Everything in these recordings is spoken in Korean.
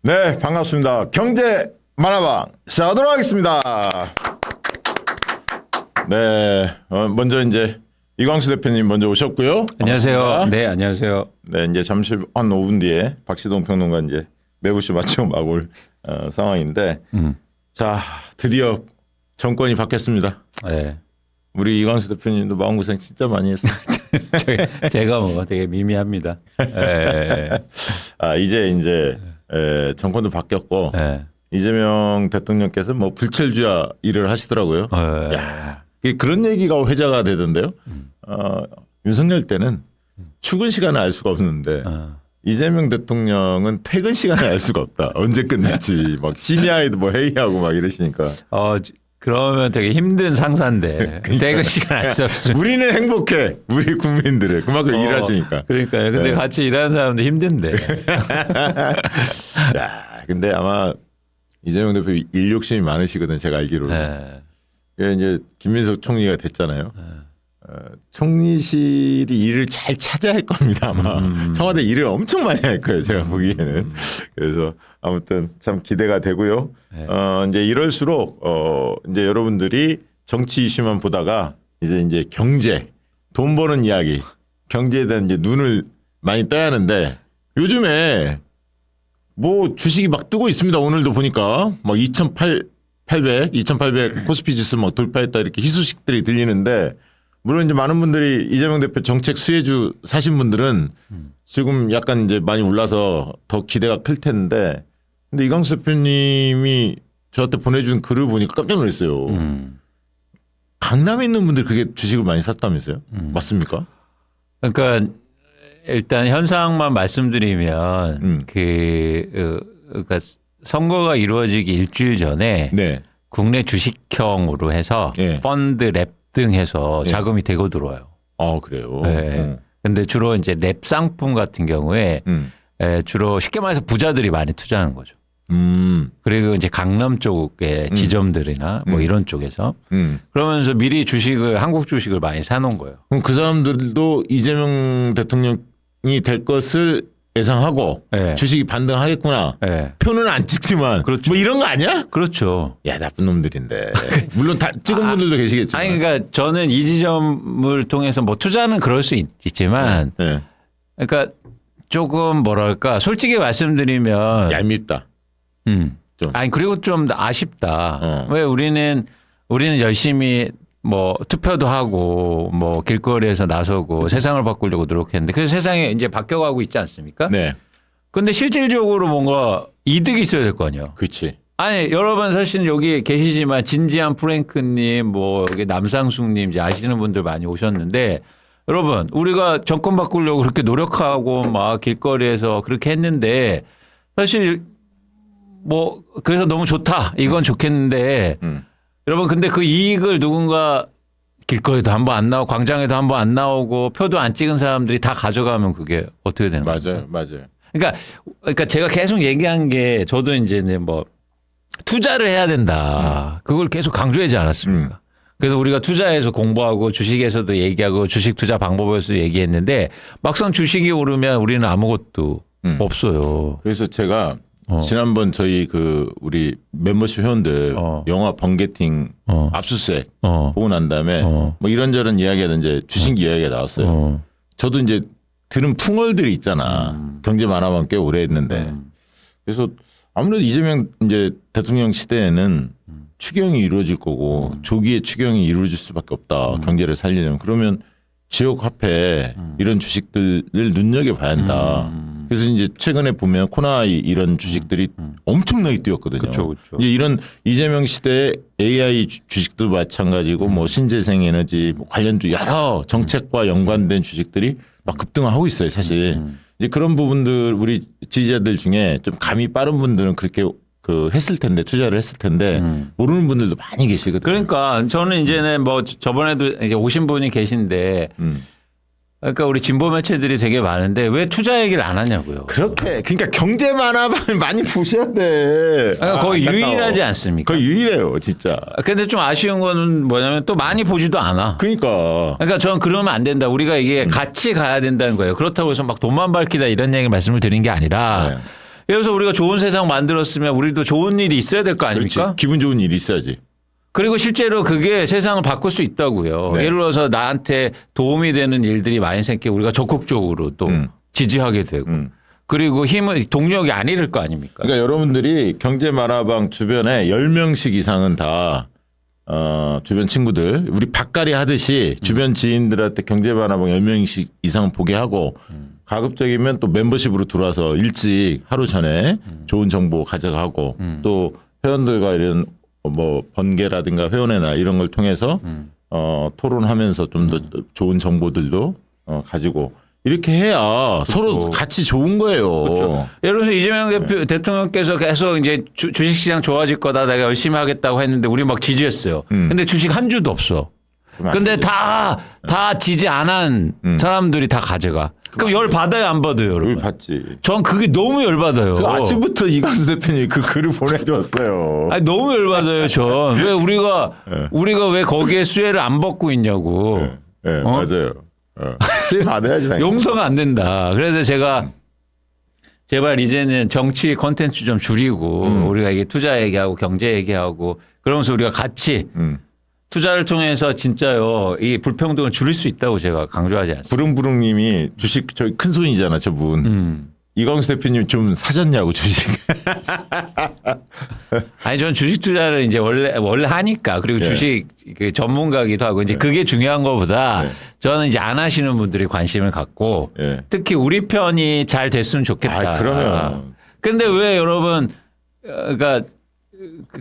네, 반갑습니다. 경제 만화방 시작하도록 하겠습니다. 네, 먼저 이제 이광수 대표님 먼저 오셨고요. 안녕하세요. 반갑습니다. 네, 안녕하세요. 네, 이제 잠시 한 5분 뒤에 박시동 평론가 이제 매부쇼 마치고 막 올 상황인데, 자 드디어 정권이 바뀌었습니다. 네. 우리 이광수 대표님도 마음고생 진짜 많이 했어요. 제가 뭐 되게 미미합니다. 네. 이제 정권도 바뀌었고 네. 이재명 대통령께서 뭐 불철주야 일을 하시더라고요. 네. 야, 그런 얘기가 회자가 되던데요. 윤석열 때는 출근 시간을 알 수가 없는데 이재명 대통령은 퇴근 시간을 알 수가 없다. 언제 끝날지 막 심야에도 뭐 회의하고 막 이러시니까. 그러면 되게 힘든 상사인데 퇴근 시간 알 수 없으면. 우리는 행복해. 우리 국민들을 그만큼 일하시니까. 그러니까요. 근데 네. 같이 일하는 사람도 힘든데. 야, 근데 아마 이재명 대표 일 욕심이 많으시거든. 제가 알기로는. 네. 그게 이제 김민석 총리가 됐잖아요. 총리실이 일을 잘 찾아야 할 겁니다. 아마 청와대 일을 엄청 많이 할 거예요. 제가 보기에는. 그래서 아무튼 참 기대가 되고요. 네. 이제 이럴수록 이제 여러분들이 정치 이슈만 보다가 이제 경제, 돈 버는 이야기, 경제에 대한 이제 눈을 많이 떠야 하는데 요즘에 뭐 주식이 막 뜨고 있습니다. 오늘도 보니까 막 2,800 코스피 지수 막 돌파했다 이렇게 희소식들이 들리는데 물론 이제 많은 분들이 이재명 대표 정책 수혜주 사신 분들은 지금 약간 이제 많이 올라서 더 기대가 클 텐데 근데 이광수 대표님이 저한테 보내준 글을 보니까 깜짝 놀랐어요. 강남에 있는 분들 그게 주식을 많이 샀다면서요? 맞습니까? 그러니까 일단 현상만 말씀드리면 그러니까 선거가 이루어지기 일주일 전에 네. 국내 주식형으로 해서 네. 펀드 랩 등 해서 네. 자금이 되고 들어와요. 아 그래요. 네. 근데 주로 이제 랩 상품 같은 경우에 주로 쉽게 말해서 부자들이 많이 투자하는 거죠. 그리고 이제 강남 쪽의 지점들이나 뭐 이런 쪽에서 그러면서 미리 주식을 한국 주식을 많이 사놓은 거예요. 그럼 그 사람들도 이재명 대통령이 될 것을 예상하고 네. 주식이 반등하겠구나. 네. 표는 안 찍지만 그렇죠. 뭐 이런 거 아니야? 그렇죠. 야 나쁜 놈들인데. 물론 다 찍은 분들도 계시겠지만. 아니 그러니까 저는 이 지점을 통해서 뭐 투자는 그럴 수 있지만 네. 그러니까 조금 뭐랄까 솔직히 말씀드리면 얄밉다. 좀. 아니 그리고 좀 아쉽다. 왜 우리는 열심히 뭐 투표도 하고 뭐 길거리에서 나서고 세상을 바꾸려고 노력했는데 그래서 세상이 이제 바뀌어가고 있지 않습니까? 네. 근데 실질적으로 뭔가 이득이 있어야 될 거 아니에요. 그렇지. 아니 여러분 사실 여기 계시지만 진지한 프랭크님 뭐 여기 남상숙님 이제 아시는 분들 많이 오셨는데 여러분 우리가 정권 바꾸려고 그렇게 노력하고 막 길거리에서 그렇게 했는데 사실 뭐 그래서 너무 좋다 이건 좋겠는데 여러분 근데 그 이익을 누군가 길거리도 한번 안 나오고 광장에도 한번 안 나오고 표도 안 찍은 사람들이 다 가져가면 그게 어떻게 되는 거예요? 맞아요. 그러니까 제가 계속 얘기한 게 저도 이제 뭐 투자를 해야 된다. 그걸 계속 강조하지 않았습니까? 그래서 우리가 투자해서 공부하고 주식에서도 얘기하고 주식 투자 방법에서 얘기했는데 막상 주식이 오르면 우리는 아무것도 없어요. 그래서 제가 지난번 저희 우리 멤버십 회원들 영화 번개팅 압수수색 보고 난 다음에 뭐 이런저런 이야기하던 이제 주식 이야기가 나왔어요. 저도 이제 들은 풍월들이 있잖아. 경제 만화방 꽤 오래 했는데. 그래서 아무래도 이재명 이제 대통령 시대에는 추경이 이루어질 거고 조기에 추경이 이루어질 수밖에 없다. 경제를 살리려면. 그러면 지역 화폐 이런 주식들을 눈여겨봐야 한다. 그래서 이제 최근에 보면 코나이 이런 주식들이 엄청나게 뛰었거든요. 그렇죠. 이제 이런 이재명 시대의 AI 주식도 마찬가지고 뭐 신재생 에너지 뭐 관련주 여러 정책과 연관된 주식들이 막 급등하고 있어요, 사실. 이제 그런 부분들 우리 지지자들 중에 좀 감이 빠른 분들은 그렇게 했을 텐데 투자를 했을 텐데 모르는 분들도 많이 계시거든요. 그러니까 저는 이제는 뭐 저번에도 이제 오신 분이 계신데 그러니까 우리 진보 매체들이 되게 많은데 왜 투자 얘기를 안 하냐고요. 그러니까 경제 만화만 많이 보셔야 돼. 그러니까 거의 유일하지 않습니까? 거의 유일해요, 진짜. 근데 좀 아쉬운 거는 뭐냐면 또 많이 보지도 않아. 그러니까 저는 그러면 안 된다. 우리가 이게 같이 가야 된다는 거예요. 그렇다고 해서 막 돈만 밝히다 이런 얘기 말씀을 드린 게 아니라 예를 들어서 우리가 좋은 세상 만들었으면 우리도 좋은 일이 있어야 될 거 아닙니까? 그렇지. 기분 좋은 일이 있어야지. 그리고 실제로 그게 세상을 바꿀 수 있다고요. 네. 예를 들어서 나한테 도움이 되는 일들이 많이 생기고 우리가 적극적으로 또 지지하게 되고 그리고 힘을 동력이 안 잃을 거 아닙니까? 그러니까 여러분들이 경제만화방 주변에 10명씩 이상은 다 주변 친구들 우리 밥가리 하듯이 주변 지인들한테 경제만화방 10명씩 이상 보게 하고 가급적이면 또 멤버십으로 들어와서 일찍 하루 전에 좋은 정보 가져가고 또 회원들과 이런 뭐 번개라든가 회원의 날 이런 걸 통해서 토론하면서 좀 더 좋은 정보들도 가지고 이렇게 해야 서로 같이 좋은 거예요. 그렇죠. 예를 들어서 이재명 대통령께서 계속 이제 주식시장 좋아질 거다 내가 열심히 하겠다고 했는데 우리 막 지지했어요. 근데 주식 한 주도 없어. 근데 다 지지 안 한 사람들이 다 가져가. 그럼 열 받아요 안 받아요 여러분? 열 받지. 전 그게 너무 열 받아요. 그 아침부터 이광수 대표님이 그 글을 보내줬어요. 아니 너무 열 받아요 전. 왜 우리가 왜 거기에 수혜를 안 받고 있냐고. 네, 맞아요. 수혜 받아야지. 용서가 안 된다. 그래서 제가 제발 이제는 정치 콘텐츠 좀 줄이고 우리가 이게 투자 얘기하고 경제 얘기하고 그러면서 우리가 같이 투자를 통해서 진짜요 이 불평등을 줄일 수 있다고 제가 강조하지 않습니다. 부릉부릉님이 주식 저희 큰 손이잖아 저분. 이광수 대표님 좀 사셨냐고 주식. 아니 저는 주식 투자를 이제 원래 하니까 그리고 주식 그 전문가기도 하고 이제 그게 중요한 것보다 저는 이제 안 하시는 분들이 관심을 갖고 특히 우리 편이 잘 됐으면 좋겠다. 그러면. 근데 왜 여러분 그러니까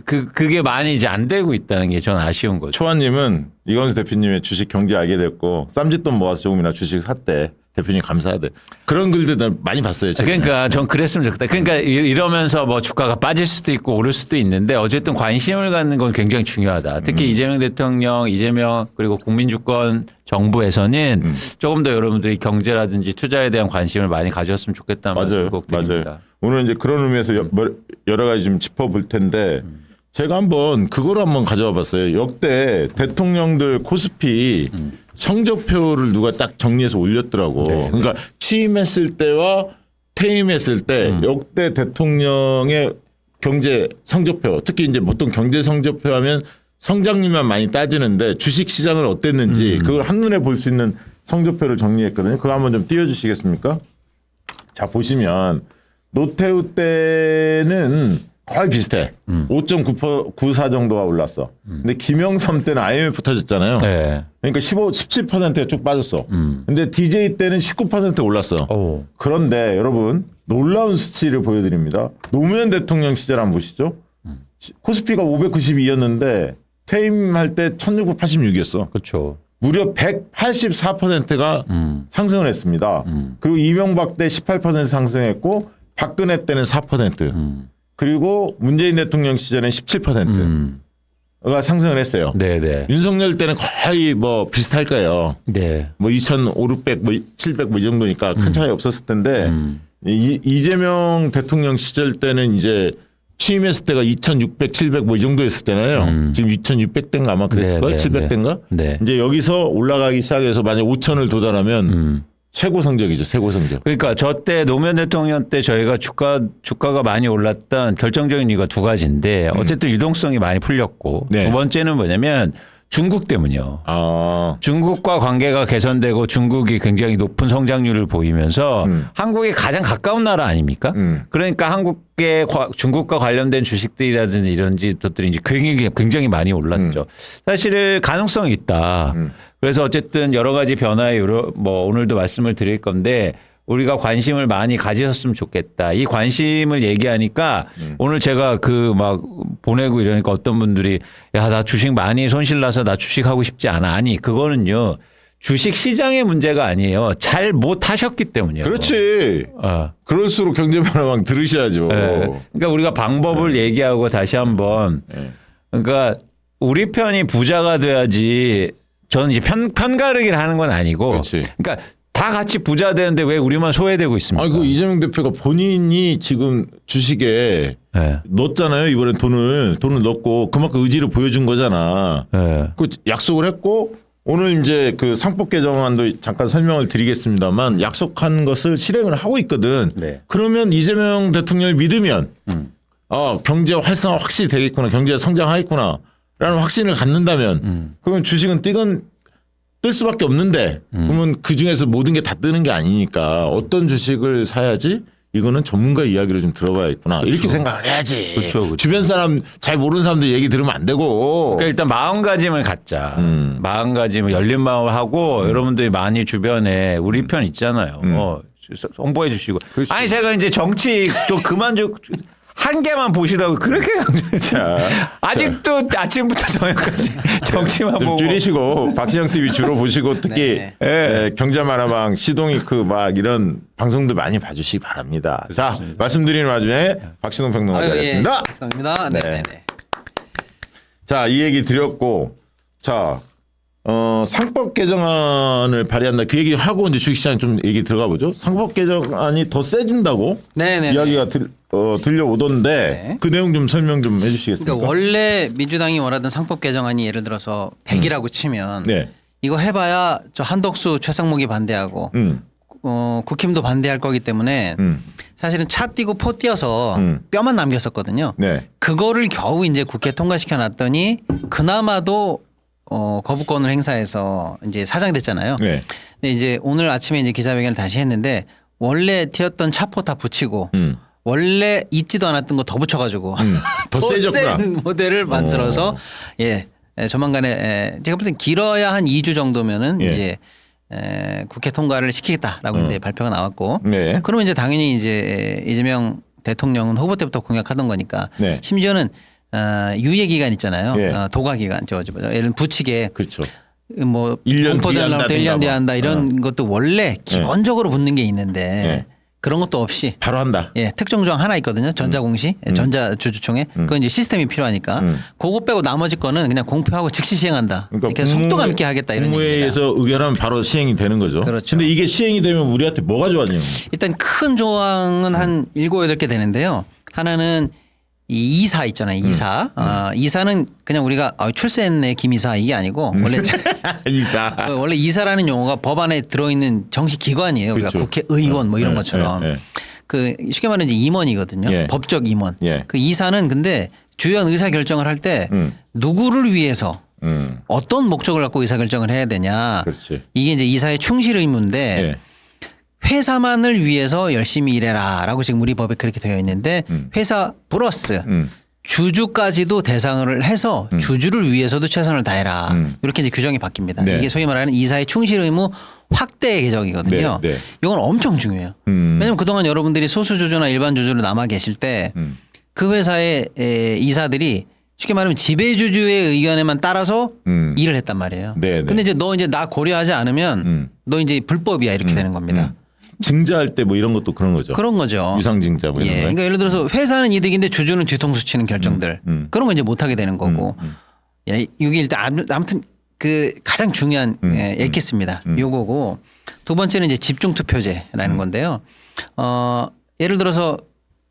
그게 많이 이제 안 되고 있다는 게 저는 아쉬운 거죠. 초아님은 이광수 대표님의 주식 경제 알게 됐고 쌈짓돈 모아서 조금이나 주식 샀대. 대표님 감사하대. 그런 글들 많이 봤어요. 제가. 그러니까 전 그랬으면 좋겠다. 그러니까 이러면서 뭐 주가가 빠질 수도 있고 오를 수도 있는데 어쨌든 관심을 갖는 건 굉장히 중요하다. 특히 이재명 대통령, 이재명 그리고 국민주권 정부에서는 조금 더 여러분들이 경제라든지 투자에 대한 관심을 많이 가졌으면 좋겠다는 말씀 꼭 드립니다. 맞아요. 오늘 이제 그런 의미에서 여러 가지 좀 짚어볼 텐데 제가 한번 그걸 한번 가져와 봤어요. 역대 대통령들 코스피 성적표를 누가 딱 정리해서 올렸더라고. 그러니까 취임했을 때와 퇴임했을 때 역대 대통령의 경제 성적표, 특히 이제 보통 경제 성적표 하면 성장률만 많이 따지는데 주식 시장을 어땠는지 그걸 한눈에 볼 수 있는 성적표를 정리했거든요. 그거 한번 좀 띄워주시겠습니까? 자, 보시면 노태우 때는 거의 비슷해. 5.94 정도가 올랐어. 근데 김영삼 때는 IMF 터졌잖아요. 네. 그러니까 17%가 쭉 빠졌어. 근데 DJ 때는 19% 올랐어. 그런데 여러분 놀라운 수치를 보여드립니다. 노무현 대통령 시절 한번 보시죠. 코스피가 592였는데 퇴임할 때 1686이었어. 그렇죠. 무려 184%가 상승을 했습니다. 그리고 이명박 때 18% 상승했고 박근혜 때는 4%. 그리고 문재인 대통령 시절엔 17%가 상승을 했어요. 네네. 윤석열 때는 거의 뭐 비슷할 거예요. 네. 뭐 2,500, 700 뭐 이 정도니까 큰 차이 없었을 텐데 이재명 대통령 시절 때는 이제 취임했을 때가 2,600, 700 뭐 이 정도였을 때잖아요. 지금 2,600대인가 아마 그랬을 거예요. 700대인가? 네. 이제 여기서 올라가기 시작해서 만약 5,000을 도달하면 최고 성적이죠. 최고 성적. 그러니까 저 때 노무현 대통령 때 저희가 주가가 많이 올랐던 결정적인 이유가 두 가지인데 어쨌든 유동성이 많이 풀렸고 두 번째는 뭐냐면 중국 때문이요. 중국과 관계가 개선되고 중국이 굉장히 높은 성장률을 보이면서 한국에 가장 가까운 나라 아닙니까? 그러니까 한국의 중국과 관련된 주식들이라든지 이런 것들이 이제 굉장히 많이 올랐죠. 사실은 가능성이 있다. 그래서 어쨌든 여러 가지 변화에 뭐 오늘도 말씀을 드릴 건데 우리가 관심을 많이 가지셨으면 좋겠다. 이 관심을 얘기하니까 오늘 제가 그 막 보내고 이러니까 어떤 분들이 야, 나 주식 많이 손실 나서 나 주식하고 싶지 않아. 아니, 그거는요. 주식 시장의 문제가 아니에요. 잘 못 하셨기 때문이에요. 그렇지. 그럴수록 경제만화방 들으셔야죠. 네. 그러니까 우리가 방법을 얘기하고 다시 한번 그러니까 우리 편이 부자가 돼야지 저는 이제 편가르기를 하는 건 아니고 그렇지. 그러니까 다 같이 부자 되는데 왜 우리만 소외되고 있습니까? 그 이재명 대표가 본인이 지금 주식에 넣었잖아요. 이번에 돈을 넣고 그만큼 의지를 보여준 거잖아. 그 약속을 했고 오늘 이제 그 상법 개정안도 잠깐 설명을 드리겠습니다만 약속한 것을 실행을 하고 있거든. 네. 그러면 이재명 대통령을 믿으면 경제 활성화 확실히 되겠구나, 경제 성장하겠구나라는 확신을 갖는다면 그러면 주식은 뜰 수밖에 없는데 그러면 그 중에서 모든 게 다 뜨는 게 아니니까 어떤 주식을 사야지 이거는 전문가 이야기를 좀 들어봐야겠구나 이렇게 생각을 해야지. 그렇죠. 주변 사람 잘 모르는 사람들 얘기 들으면 안 되고. 그러니까 일단 마음가짐을 갖자. 마음가짐을 열린 마음을 하고 여러분들이 많이 주변에 우리 편 있잖아요. 홍보해 주시고. 그렇지. 아니 제가 이제 정치 좀 그만 좀 한 개만 보시라고 그렇게 강조했잖아. 아직도 아침부터 저녁까지 정치만 좀 보고. 줄이시고 박신영 TV 주로 보시고 특히 네. 경제만화방 시동이크 막 이런 방송도 많이 봐주시기 바랍니다. 자 말씀드리는 와중에 박신영 평론가 자리했습니다. 박성입니다. 네. 네. 자 이 얘기 드렸고 자 상법 개정안을 발의한다 그 얘기 하고 이제 주식시장 좀 얘기 들어가 보죠. 상법 개정안이 더 세진다고 네네. 이야기가 들려오던데 네. 그 내용 좀 설명 좀 해주시겠습니까? 그러니까 원래 민주당이 원하던 상법 개정안이 예를 들어서 100이라고 치면 네. 이거 해봐야 저 한덕수 최상목이 반대하고 국힘도 반대할 거기 때문에 사실은 차 띄고 포 띄어서 뼈만 남겼었거든요. 네. 그거를 겨우 이제 국회 통과시켜 놨더니 그나마도 거부권을 행사해서 이제 사장됐잖아요. 네. 근데 이제 오늘 아침에 이제 기자회견을 다시 했는데 원래 튀었던 차포 다 붙이고 원래 있지도 않았던 거 더 붙여가지고 더 세졌구나. 센 모델을 만들어서 조만간에 제가 볼 땐 길어야 한 2주 정도면은 예. 이제 국회 통과를 시키겠다라고 이제 발표가 나왔고 네. 그러면 이제 당연히 이제 이재명 대통령은 후보 때부터 공약하던 거니까 네. 심지어는 유예 기간 있잖아요. 예. 도가 기간 예를 들면 부칙에 그렇죠. 뭐 1년 공포될 날부터 1년 뒤에 한다 이런 뭐. 것도 원래 기본적으로 붙는 게 있는데 네. 그런 것도 없이 바로 한다. 특정 조항 하나 있거든요. 전자공시, 전자주주총회. 그건 이제 시스템이 필요하니까 그거 빼고 나머지 거는 그냥 공표하고 즉시 시행한다. 이렇게 속도감 있게 하겠다 이런 얘기입니다. 국무회의에서 의결하면 바로 시행이 되는 거죠. 그렇죠. 근데 이게 시행이 되면 우리한테 뭐가 좋아지냐면 일단 큰 조항은 한 7, 8개 되는데요. 하나는 이 이사 있잖아요. 이사. 이사는 그냥 우리가 출세했네 김이사 이게 아니고 원래 이사. 원래 이사라는 용어가 법안에 들어있는 정식 기관이에요. 그렇죠. 우리가 국회의원 뭐 이런 것처럼. 네. 그 쉽게 말하면 이제 임원이거든요. 예. 법적 임원. 예. 그 이사는 근데 주요한 의사 결정을 할 때 누구를 위해서 어떤 목적을 갖고 의사 결정을 해야 되냐. 그렇지. 이게 이제 이사의 충실 의무인데 예. 회사만을 위해서 열심히 일해라라고 지금 우리 법에 그렇게 되어 있는데 회사 플러스 주주까지도 대상을 해서 주주를 위해서도 최선을 다해라. 이렇게 이제 규정이 바뀝니다. 네. 이게 소위 말하는 이사의 충실 의무 확대 개정이거든요. 네, 네. 이건 엄청 중요해요. 왜냐하면 그동안 여러분들이 소수주주나 일반 주주로 남아 계실 때 그 회사의 이사들이 쉽게 말하면 지배주주의 의견에만 따라서 일을 했단 말이에요. 네, 네. 근데 이제 너 이제 나 고려하지 않으면 너 이제 불법이야 이렇게 되는 겁니다. 증자할 때 뭐 이런 것도 그런 거죠. 그런 거죠. 유상증자 뭐 이런 거. 그러니까 예를 들어서 회사는 이득인데 주주는 뒤통수 치는 결정들 그런 거 이제 못 하게 되는 거고. 이게 일단 아무튼 그 가장 중요한 엑기스입니다. 요거고 두 번째는 이제 집중 투표제라는 건데요. 예를 들어서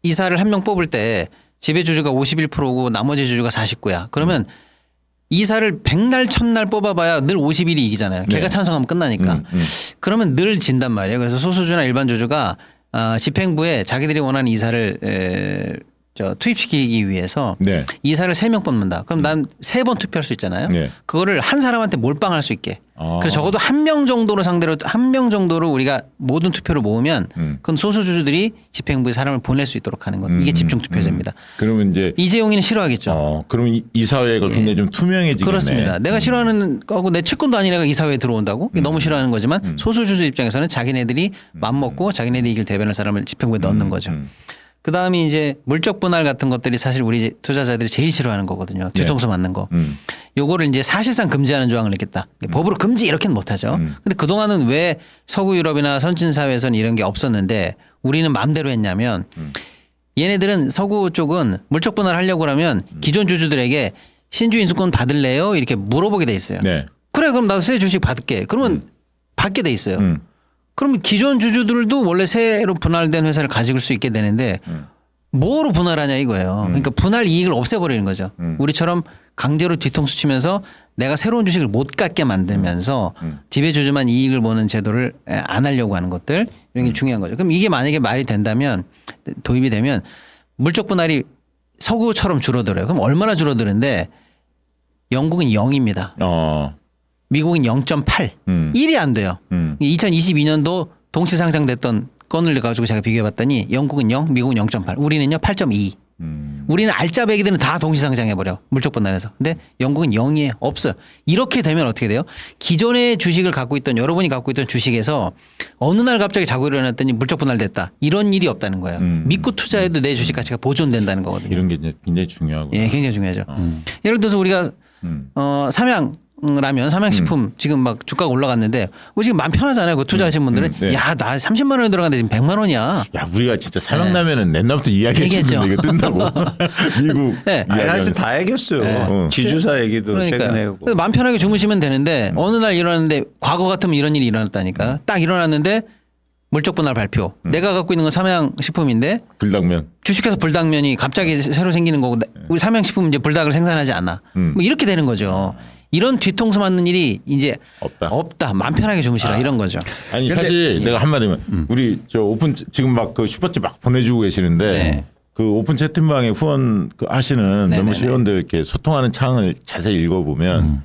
이사를 한 명 뽑을 때 지배주주가 51%고 나머지 주주가 49야. 그러면 이사를 100날 1000날 뽑아봐야 늘 51이 이기잖아요. 걔가 네. 찬성하면 끝나니까. 그러면 늘 진단 말이에요. 그래서 소수주나 일반 주주가 집행부에 자기들이 원하는 이사를 투입시키기 위해서 네. 이사를 3명 뽑는다. 그럼 난 3번 투표할 수 있잖아요. 네. 그거를 한 사람한테 몰빵할 수 있게. 아. 그래서 적어도 한 명 정도로 상대로 한 명 정도로 우리가 모든 투표를 모으면 그건 소수주주들이 집행부에 사람을 보낼 수 있도록 하는 것. 이게 집중 투표제입니다. 그러면 이제 이재용이는 싫어하겠죠. 그럼 이사회가 굉장히 좀 투명해지겠네. 그렇습니다. 내가 싫어하는 거고 내 채권도 아닌 애가 이사회에 들어온다고 너무 싫어하는 거지만 소수주주 입장에서는 자기네들이 맘먹고 자기네들이 이길 대변할 사람을 집행부에 넣는 거죠. 그 다음에 이제 물적 분할 같은 것들이 사실 우리 투자자들이 제일 싫어하는 거거든요. 뒤통수 맞는 거. 요거를 이제 사실상 금지하는 조항을 냈겠다. 법으로 금지 이렇게는 못하죠. 근데 그동안은 왜 서구 유럽이나 선진 사회에서는 이런 게 없었는데 우리는 마음대로 했냐면 얘네들은 서구 쪽은 물적 분할 하려고 하면 기존 주주들에게 신주 인수권 받을래요? 이렇게 물어보게 돼 있어요. 네. 그래 그럼 나도 새 주식 받을게. 그러면 받게 돼 있어요. 그러면 기존 주주들도 원래 새로 분할된 회사를 가질 수 있게 되는데 뭐로 분할하냐 이거예요. 그러니까 분할 이익을 없애버리는 거죠. 우리처럼 강제로 뒤통수 치면서 내가 새로운 주식을 못 갖게 만들면서 지배주주만 이익을 보는 제도를 안 하려고 하는 것들 이런 게 중요한 거죠. 그럼 이게 만약에 말이 된다면 도입이 되면 물적 분할이 서구처럼 줄어들어요. 그럼 얼마나 줄어드는데 영국은 0입니다. 미국은 0.8. 1이 안 돼요. 2022년도 동시 상장됐던 건을 가지고 제가 비교해 봤더니 영국은 0, 미국은 0.8. 우리는요 8.2. 우리는 알짜배기들은 다 동시 상장해 버려. 물적 분할에서. 근데 영국은 0이에요. 없어요. 이렇게 되면 어떻게 돼요? 기존의 주식을 갖고 있던 여러분이 갖고 있던 주식에서 어느 날 갑자기 자고 일어났더니 물적 분할됐다. 이런 일이 없다는 거예요. 믿고 투자해도 내 주식 가치가 보존된다는 거거든요. 이런 게 이제 굉장히 중요하고. 예, 굉장히 중요하죠. 예를 들어서 우리가 삼양라면, 삼양식품 지금 막 주가가 올라갔는데 우리 지금 마음 편하잖아요. 그 투자하신 분들은 네. 야, 나 30만 원에 들어갔는데 지금 100만 원이야. 야, 우리가 진짜 삼양라면은 옛날부터 이야기했는데 이거 뜬다고. 미국. 네. 사실 다 얘기했어요. 지주사 얘기도 최근에 그러니까 하고. 마음 편하게 주무시면 되는데 어느 날 일어났는데 과거 같으면 이런 일이 일어났다니까. 딱 일어났는데 물적 분할 발표. 내가 갖고 있는 건 삼양식품인데 불당면. 주식회사 불닭면이 갑자기 새로 생기는 거고 우리 삼양식품은 이제 불닭을 생산하지 않아. 뭐 이렇게 되는 거죠. 이런 뒤통수 맞는 일이 이제 없다. 마음 편하게 주무시라 이런 거죠. 아니 사실 내가 한마디면 우리 저 오픈 지금 막 그 슈퍼챗 막 보내주고 계시는데 네. 그 오픈 채팅방에 후원 그 하시는 멤버십 회원들 이렇게 소통하는 창을 자세히 읽어보면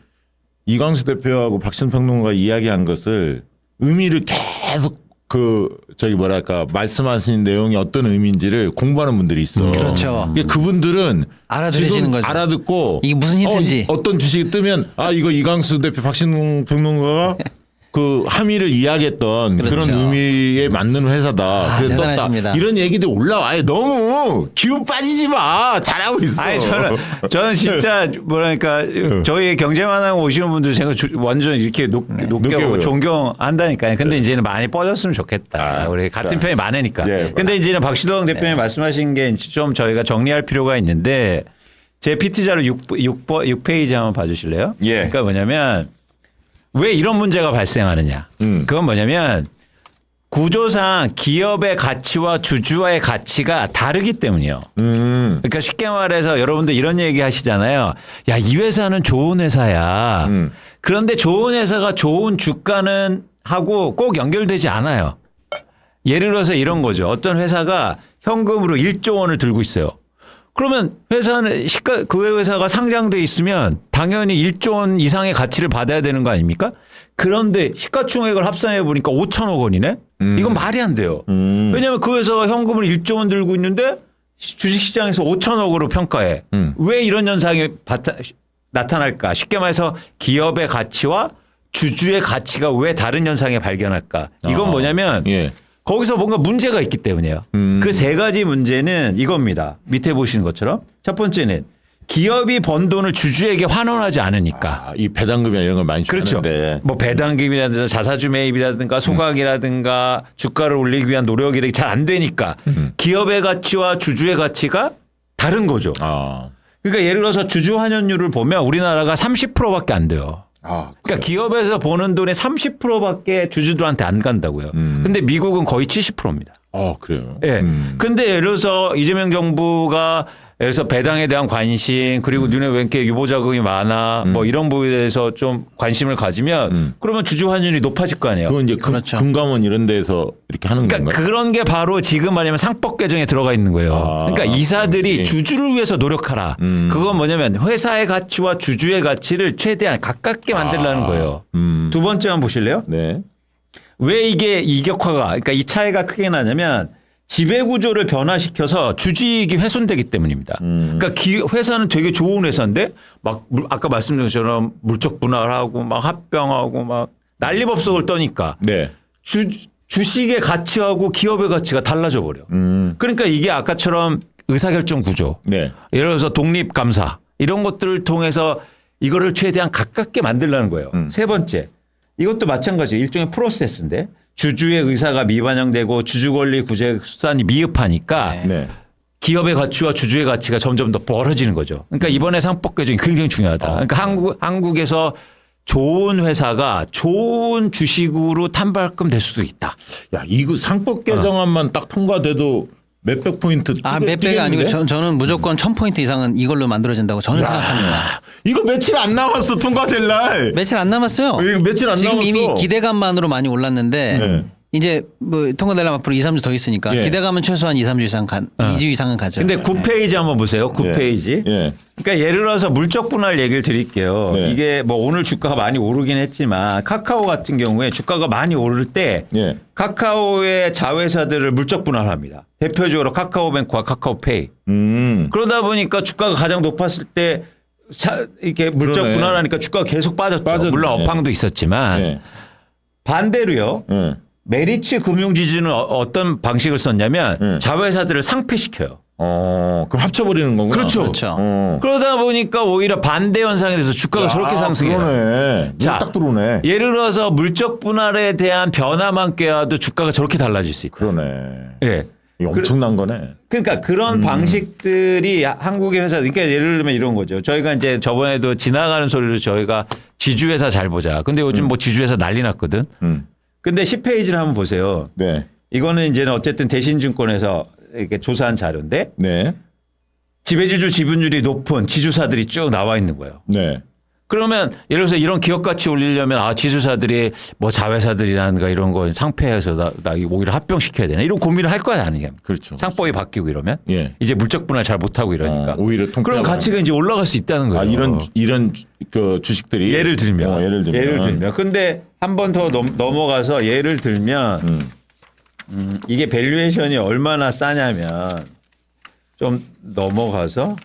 이광수 대표하고 박신 평론가 이야기한 것을 의미를 계속 그 저기 뭐랄까 말씀하신 내용이 어떤 의미인지를 공부하는 분들이 있어. 그렇죠. 그분들은 알아들으시는 지금 거죠. 알아듣고 이게 무슨 힌트인지. 어떤 주식이 뜨면 아 이거 이광수 대표 박신 평론가가 그 함의를 이야기했던 그렇죠. 그런 의미에 맞는 회사다. 그래서 대단하십니다. 떴다. 이런 얘기들 올라와요. 너무 기운 빠지지 마. 잘하고 있어. 아니 저는 진짜 뭐랄까 저희 경제만하고 오시는 분들 제가 완전 이렇게 높게 하고 존경한다니까요. 근데 이제는 많이 뻗었으면 좋겠다. 우리 같은 편이 많으니까. 근데 이제는 박시동 대표님 말씀하신 게 좀 저희가 정리할 필요가 있는데 제 PT 자료 6페이지 한번 봐주실래요? 그러니까 뭐냐면 왜 이런 문제가 발생하느냐. 그건 뭐냐면 구조상 기업의 가치와 주주와의 가치가 다르기 때문이에요. 그러니까 쉽게 말해서 여러분들 이런 얘기 하시잖아요. 야, 이 회사는 좋은 회사야. 그런데 좋은 회사가 좋은 주가는 하고 꼭 연결되지 않아요. 예를 들어서 이런 거죠. 어떤 회사가 현금으로 1조 원을 들고 있어요. 그러면 회사는 그 회사가 상장돼 있으면 당연히 1조 원 이상의 가치를 받아야 되는 거 아닙니까? 그런데 시가총액을 합산해 보니까 5천억 원이네? 이건 말이 안 돼요. 왜냐하면 그 회사가 현금을 1조 원 들고 있는데 주식시장에서 5천억으로 평가해. 왜 이런 현상이 나타날까? 쉽게 말해서 기업의 가치와 주주의 가치가 왜 다른 현상에 발견할까? 이건 뭐냐면 거기서 뭔가 문제가 있기 때문이에요. 그 세 가지 문제는 이겁니다. 밑에 보시는 것처럼. 첫 번째는 기업이 번 돈을 주주에게 환원하지 않으니까. 이 배당금이나 이런 걸 많이 주는데. 그렇죠. 뭐 배당금이라든가 자사주 매입이라든가 소각이라든가 주가를 올리기 위한 노력이 잘 안 되니까 기업의 가치와 주주의 가치가 다른 거죠. 그러니까 예를 들어서 주주 환원율을 보면 우리나라가 30%밖에 안 돼요. 그러니까 기업에서 버는 돈의 30%밖에 주주들한테 안 간다고요. 근데 미국은 거의 70%입니다. 그래요? 예. 근데 예를 들어서 이재명 정부가 그래서 배당에 대한 관심 그리고 눈에 왜 이렇게 유보자금이 많아 뭐 이런 부분에 대해서 좀 관심을 가지면 그러면 주주 환율이 높아질 거 아니에요. 그건 이제 그렇죠. 금감원 이런 데서 이렇게 하는 그러니까 건가요? 그런 게 바로 지금 말하면 상법 개정에 들어가 있는 거예요. 그러니까 이사들이 주주를 위해서 노력하라. 그건 뭐냐면 회사의 가치와 주주의 가치를 최대한 가깝게 만들라는 거예요. 두 번째 한번 보실래요? 네. 왜 이게 이격화가 그러니까 이 차이가 크게 나냐면 지배구조를 변화시켜서 주주이익이 훼손되기 때문입니다. 그러니까 회사는 되게 좋은 회사인데 막 아까 말씀드린 것처럼 물적 분할하고 막 합병하고 막 난리법석을 떠니까 주식의 가치하고 기업의 가치가 달라져 버려. 그러니까 이게 아까처럼 의사결정 구조 예를 들어서 독립감사 이런 것들을 통해서 이거를 최대한 가깝게 만들라는 거예요. 세 번째 이것도 마찬가지예요. 일종의 프로세스인데 주주의 의사가 미반영되고 주주 권리 구제 수단이 미흡하니까 기업의 가치와 주주의 가치가 점점 더 벌어지는 거죠. 그러니까 이번에 상법 개정이 굉장히 중요하다. 그러니까 한국에서 좋은 회사가 좋은 주식으로 탄발금 될 수도 있다. 야, 이거 상법 개정안만 딱 통과돼도 몇백 포인트. 몇배가 아니고 저는 무조건 1000포인트 이상은 이걸로 만들어진다고 저는 생각합니다. 이거 며칠 안 남았어 통과될 날. 며칠 안 남았어요. 이거 며칠 안 지금 남았어. 이미 기대감만으로 많이 올랐는데 네. 이제 뭐 통과되려면 앞으로 2, 3주 더 있으니까 예. 기대감은 최소한 2, 3주 이상 2주 이상은 가죠. 근데 9페이지 한번 보세요. 9페이지. 예. 그러니까 예를 들어서 물적 분할 얘기를 드릴게요. 네. 이게 뭐 오늘 주가가 많이 오르긴 했지만 카카오 같은 경우에 주가가 많이 오를 때 예. 카카오의 자회사들을 물적 분할합니다. 대표적으로 카카오뱅크와 카카오페이. 그러다 보니까 주가가 가장 높았을 때 이렇게 물적 그러네. 분할하니까 주가가 계속 빠졌죠. 빠졌네. 물론 업황도 있었지만 예. 반대로요. 예. 메리츠 금융지주는 어떤 방식을 썼냐면 자회사들을 상폐시켜요. 그럼 합쳐버리는 거구나. 그렇죠. 그러다 보니까 오히려 반대 현상에 대해서 주가가 저렇게 상승해요. 그러네. 자, 딱 들어오네. 예를 들어서 물적 분할에 대한 변화만 꾀하도 주가가 저렇게 달라질 수 있다. 그러네. 예. 이거 엄청난 거네. 그러니까 그런 방식들이 한국의 회사, 그러니까 예를 들면 이런 거죠. 저희가 이제 저번에도 지나가는 소리로 저희가 지주회사 잘 보자. 근데 요즘 뭐 지주회사 난리 났거든. 근데 10페이지를 한번 보세요. 네. 이거는 이제는 어쨌든 대신증권에서 이렇게 조사한 자료인데 네. 지배주주 지분율이 높은 지주사들이 쭉 나와 있는 거예요. 네. 그러면 예를 들어서 이런 기업 가치 올리려면 지주사들이 뭐 자회사들이라든가 이런 거 상폐해서 나 이거 오히려 합병시켜야 되나 이런 고민을 할 거야 아니냐. 그렇죠. 상법이 바뀌고 이러면 예. 이제 물적 분할 잘 못하고 이러니까 오히려 그럼 가치가 이제 올라갈 수 있다는 거예요. 이런 그 주식들이 예를 들면 예를 들면. 근데 한 번 더 넘어가서 예를 들면 이게 밸류에이션이 얼마나 싸냐면 좀 넘어가서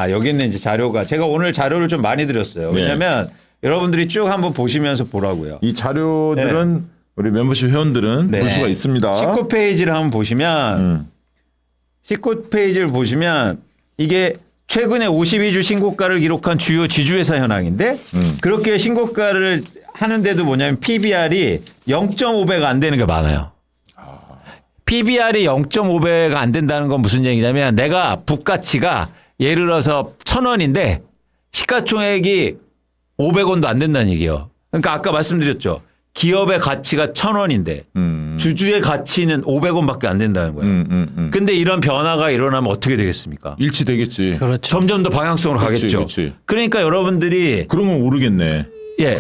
여기 있는 이제 자료가 제가 오늘 자료를 좀 많이 드렸어요. 네. 왜냐하면 여러분들이 쭉 한번 보시면서 보라고요. 이 자료들은 우리 멤버십 회원들은 네. 볼 수가 있습니다. 19페이지를 한번 보시면 19페이지를 보시면 이게 최근에 52주 신고가를 기록한 주요 지주회사 현황인데 그렇게 신고가를 하는데도 뭐냐면 PBR이 0.5배가 안 되는 게 많아요. PBR이 0.5배가 안 된다는 건 무슨 얘기냐면 내가 부가치가 예를 들어서 1,000원인데 시가총액이 500원도 안 된다는 얘기예요. 그러니까 아까 말씀드렸죠. 기업의 가치가 1,000원인데 주주의 가치는 500원밖에 안 된다는 거예요. 근데 이런 변화가 일어나면 어떻게 되겠습니까? 일치되겠지. 그렇죠. 점점 더 방향성으로 가겠죠. 그렇지. 그러니까 여러분들이 그러면 오르겠네. 예.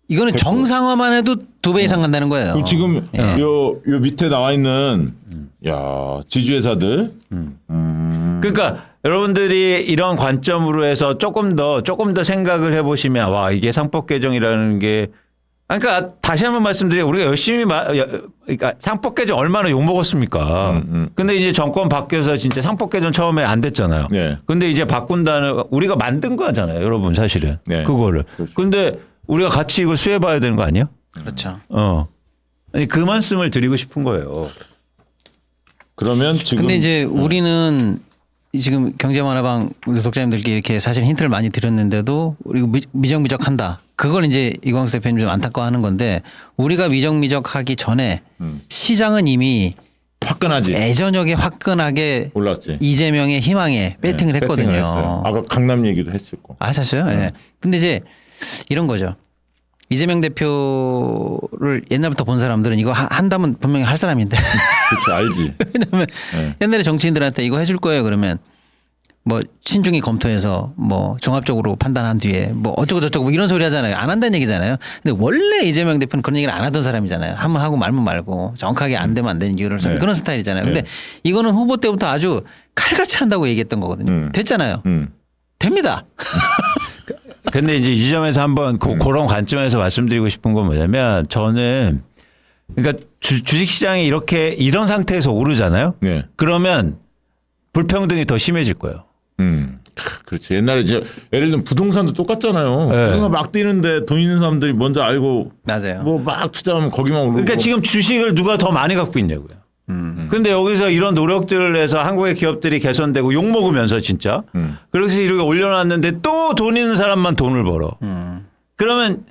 이거는 정상화만 해도 2배 이상 간다는 거예요. 그럼 지금 예. 요 밑에 나와 있는 지주회사들 그러니까 여러분들이 이런 관점으로 해서 조금 더 생각을 해보시면 와 이게 상법 개정이라는 게 그러니까 다시 한번 말씀드려 우리가 열심히 그러니까 상법 개정 얼마나 욕 먹었습니까? 근데 이제 정권 바뀌어서 진짜 상법 개정 처음에 안 됐잖아요. 네. 근데 이제 바꾼다는 우리가 만든 거잖아요, 여러분 사실은 네. 그거를. 근데 우리가 같이 이걸 수혜봐야 되는 거 아니에요? 그렇죠. 아니 그 말씀을 드리고 싶은 거예요. 그러면 지금 근데 이제 우리는 지금 경제만화방 우리 독자님들께 이렇게 사실 힌트를 많이 드렸는데도 우리가 미적미적한다. 그걸 이제 이광수 대표님 좀 안타까워하는 건데 우리가 미적미적하기 전에 시장은 이미 화끈하지. 애저녁에 화끈하게 올랐지. 이재명의 희망에 배팅을 했거든요. 배팅을 했어요. 아까 강남 얘기도 했었고. 하셨어요? 예. 근데 이제 이런 거죠. 이재명 대표를 옛날부터 본 사람들은 이거 한다면 분명히 할 사람인데. 그렇죠. 알지. 왜냐면 옛날에 정치인들한테 이거 해줄 거예요 그러면 뭐 신중히 검토해서 뭐 종합적으로 판단한 뒤에 뭐 어쩌고 저쩌고 뭐 이런 소리 하잖아요. 안 한다는 얘기잖아요. 근데 원래 이재명 대표는 그런 얘기를 안 하던 사람이잖아요. 한번 하고 말면 말고 정확하게 안 되면 안 되는 이유를 네. 그런 스타일이잖아요. 근데 네. 이거는 후보 때부터 아주 칼같이 한다고 얘기했던 거거든요. 됐잖아요. 됩니다. 근데 이제 이 지점에서 한번 그런 관점에서 말씀드리고 싶은 건 뭐냐면 저는 그러니까 주식 시장이 이런 상태에서 오르잖아요. 네. 그러면 불평등이 더 심해질 거예요. 그렇지. 옛날에 이제 예를 들면 부동산도 똑같잖아요. 네. 부동산 막 뛰는데 돈 있는 사람들이 먼저 알고 맞아요. 뭐 막 투자하면 거기만 오르고. 그러니까 지금 주식을 누가 더 많이 갖고 있냐고요. 근데 여기서 이런 노력들을 해서 한국의 기업들이 개선되고 욕 먹으면서 진짜 그래서 이렇게 올려놨는데 또 돈 있는 사람만 돈을 벌어. 그러면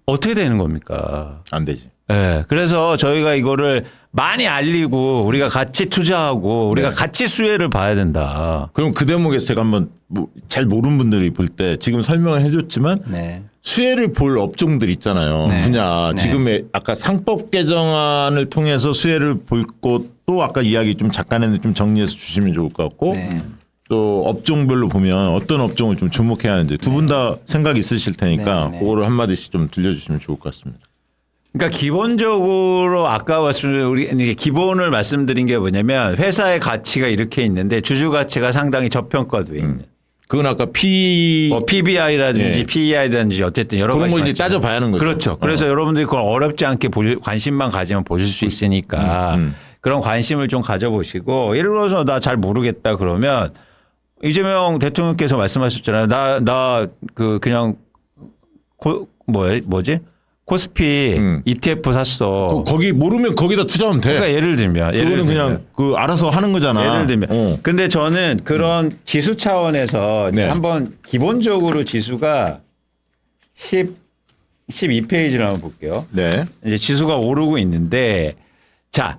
어떻게 되는 겁니까? 안 되지. 네, 그래서 저희가 이거를 많이 알리고 우리가 같이 투자하고 우리가 같이 수혜를 봐야 된다. 그럼 그 대목에서 제가 한번 잘 모르는 분들이 볼 때 지금 설명을 해줬지만 네. 수혜를 볼 업종들 있잖아요. 네. 분야. 네. 지금의 아까 상법 개정안을 통해서 수혜를 볼 것도 아까 이야기 좀 잠깐은 좀 정리해서 주시면 좋을 것 같고 네. 또 업종별로 보면 어떤 업종을 좀 주목해야 하는지 두 분 다 생각이 있으실 테니까 네, 네. 그거를 한마디씩 좀 들려주시면 좋을 것 같습니다. 그러니까 기본적으로 아까 우리 이게 기본을 말씀드린 게 뭐냐면 회사의 가치가 이렇게 있는데 주주 가치가 상당히 저평가돼 있는. 그건 아까 뭐 PBI라든지 예. PEI라든지 어쨌든 여러 그런 가지 걸 이제 있죠. 따져봐야 하는 거죠. 그렇죠. 그래서 여러분들이 그걸 어렵지 않게 관심만 가지면 보실 수 있으니까 그런 관심을 좀 가져보시고 예를 들어서 나 잘 모르겠다 그러면 이재명 대통령께서 말씀하셨잖아요. 나 그냥 뭐지? 코스피 ETF 샀어. 거기 모르면 거기다 투자하면 돼. 그러니까 예를 들면 그거는 그냥 그 알아서 하는 거잖아. 예를 들면. 근데 저는 그런 지수 차원에서 네. 한번 기본적으로 지수가 12페이지를 한번 볼게요. 네. 이제 지수가 오르고 있는데 자,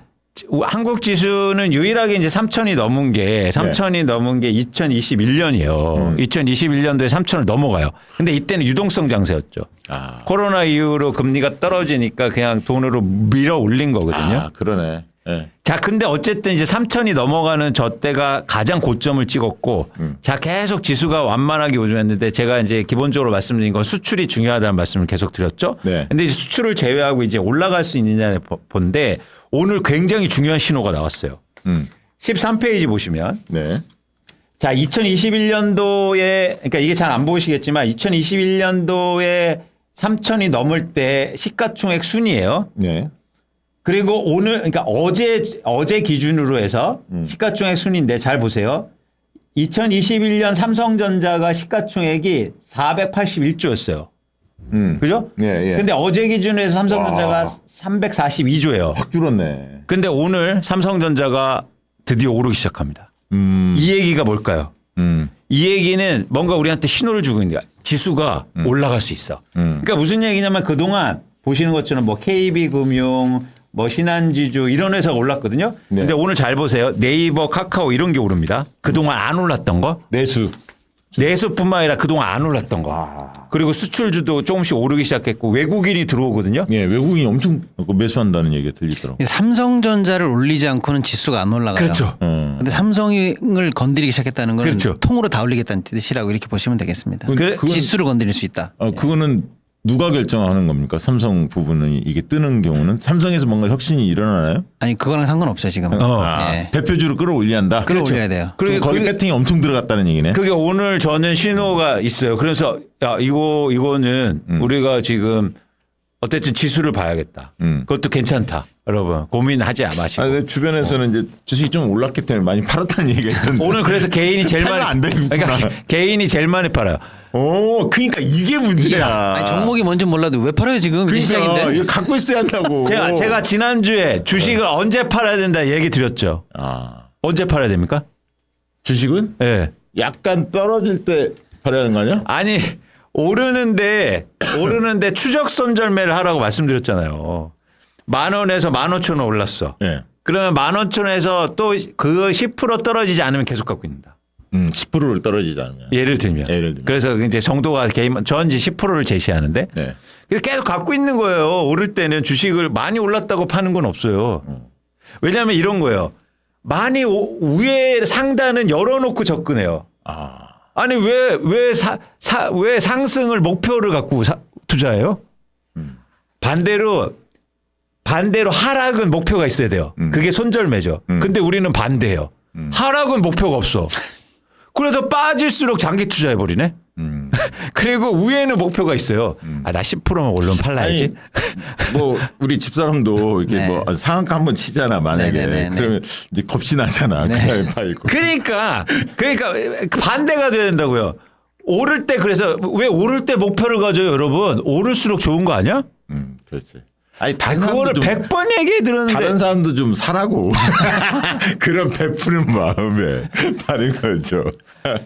한국 지수는 유일하게 이제 3,000이 넘은 게 3,000이 넘은 게 2021년이에요. 2021년도에 3,000을 넘어가요. 근데 이때는 유동성 장세였죠. 아. 코로나 이후로 금리가 떨어지니까 그냥 돈으로 밀어 올린 거거든요. 아, 그러네. 네. 자, 근데 어쨌든 이제 3,000이 넘어가는 저 때가 가장 고점을 찍었고 자, 계속 지수가 완만하게 요즘했는데 제가 이제 기본적으로 말씀드린 건 수출이 중요하다는 말씀을 계속 드렸죠. 네. 근데 이제 수출을 제외하고 이제 올라갈 수 있느냐를 본데 오늘 굉장히 중요한 신호가 나왔어요. 13페이지 보시면 네. 자, 2021년도에 그러니까 이게 잘 안 보이시겠지만 2021년도에 3,000이 넘을 때 시가총액 순이에요. 네. 그리고 오늘 그러니까 어제 기준으로 해서 시가총액 순인데 잘 보세요. 2021년 삼성전자가 시가총액이 481조였어요. 그죠? 예, 예. 근데 어제 기준으로 해서 삼성전자가 와. 342조예요. 확 줄었네. 근데 오늘 삼성전자가 드디어 오르기 시작합니다. 이 얘기가 뭘까요? 이 얘기는 뭔가 우리한테 신호를 주고 있는 거야. 지수가 올라갈 수 있어. 그러니까 무슨 얘기냐면 그동안 보시는 것처럼 뭐 KB금융, 뭐 신한지주 이런 회사가 올랐거든요. 네. 근데 오늘 잘 보세요. 네이버, 카카오 이런 게 오릅니다. 그동안 안 올랐던 거. 내수. 내수뿐만 아니라 그동안 안 올랐던 거. 그리고 수출주도 조금씩 오르기 시작했고 외국인이 들어오거든요. 예, 외국인이 엄청 매수한다는 얘기가 들리더라고요. 삼성전자를 올리지 않고는 지수가 안 올라가요. 그렇죠. 근데 삼성을 건드리기 시작했다는 건 그렇죠. 통으로 다 올리겠다는 뜻이라고 이렇게 보시면 되겠습니다. 그건- 지수를 건드릴 수 있다. 그거는 누가 결정하는 겁니까? 삼성 부분은 이게 뜨는 경우는 삼성에서 뭔가 혁신이 일어나나요? 아니 그거랑 상관없어요 지금. 아, 예. 대표주를 끌어올려야 한다. 끌어올려야 돼요. 그리고 거기 배팅이 엄청 들어갔다는 얘기네. 그게 오늘 저는 신호가 있어요. 그래서 야 이거는 우리가 지금 어쨌든 지수를 봐야겠다. 그것도 괜찮다. 여러분 고민하지 마시고. 내 주변에서는 이제 주식이 좀 올랐기 때문에 많이 팔았다는 얘기가 있던데. 오늘 그래서 개인이 제일 팔면 안 많이 되는구나. 그러니까 개인이 제일 많이 팔아요. 오, 그러니까 이게 문제야. 아니 종목이 뭔지 몰라도 왜 팔아요 지금? 이제 그러니까 시작인데. 이거 갖고 있어야 한다고. 제가 지난주에 주식을 언제 팔아야 된다 얘기 드렸죠. 아, 언제 팔아야 됩니까? 주식은 예. 네. 약간 떨어질 때 팔아야 하는 거 아니야? 아니 오르는데 추적 손절매를 하라고 말씀드렸잖아요. 10,000원에서 15,000원 올랐어. 예. 그러면 15,000원에서 또 그 10% 떨어지지 않으면 계속 갖고 있는다. 10%를 떨어지지 않으면. 예를 들면. 그래서 이제 정도가 전지 10%를 제시하는데 네. 그래서 계속 갖고 있는 거예요. 오를 때는 주식을 많이 올랐다고 파는 건 없어요. 왜냐하면 이런 거예요. 많이 위에 상단은 열어놓고 접근해요. 아, 아니 왜 상승을 목표를 갖고 투자해요? 반대로 하락은 목표가 있어야 돼요. 그게 손절매죠. 근데 우리는 반대예요. 하락은 목표가 없어. 그래서 빠질수록 장기 투자해 버리네. 그리고 위에는 목표가 있어요. 아, 나 10%만 오르면 팔라야지. 아니, 뭐 우리 집사람도 이렇게 네. 뭐 상한가 한번 치잖아 만약에. 네네네네. 그러면 이제 겁이 나잖아. 네. 그냥 팔고. 그러니까 반대가 돼야 된다고요. 오를 때 그래서 왜 오를 때 목표를 가져요, 여러분? 오를수록 좋은 거 아니야? 그렇지. 아니 그거를 100번 얘기해 들었는데 다른 사람도 좀 사라고. 그런 베푸는 마음에 다른 거죠.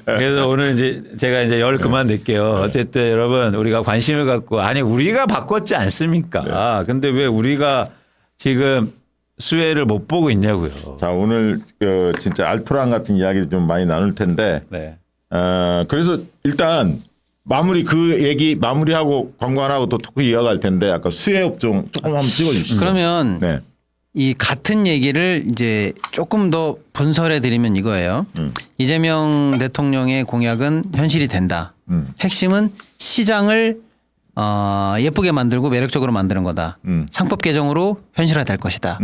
그래서 오늘 이제 제가 이제 열 그만 낼게요. 어쨌든 여러분 우리가 관심을 갖고 아니 우리가 바꿨지 않습니까? 근데 왜 우리가 지금 수혜를 못 보고 있냐고요. 자 오늘 진짜 알토란 같은 이야기 좀 많이 나눌 텐데. 네. 그래서 일단 마무리 그 얘기 마무리하고 광고 안 하고 또 토크 이어갈 텐데 아까 수혜업종 조금 한번 찍어주시죠. 그러면 네. 이 같은 얘기를 이제 조금 더 분설해 드리면 이거예요. 이재명 대통령의 공약은 현실이 된다. 핵심은 시장을 예쁘게 만들고 매력적으로 만드는 거다. 상법 개정으로 현실화될 것이다.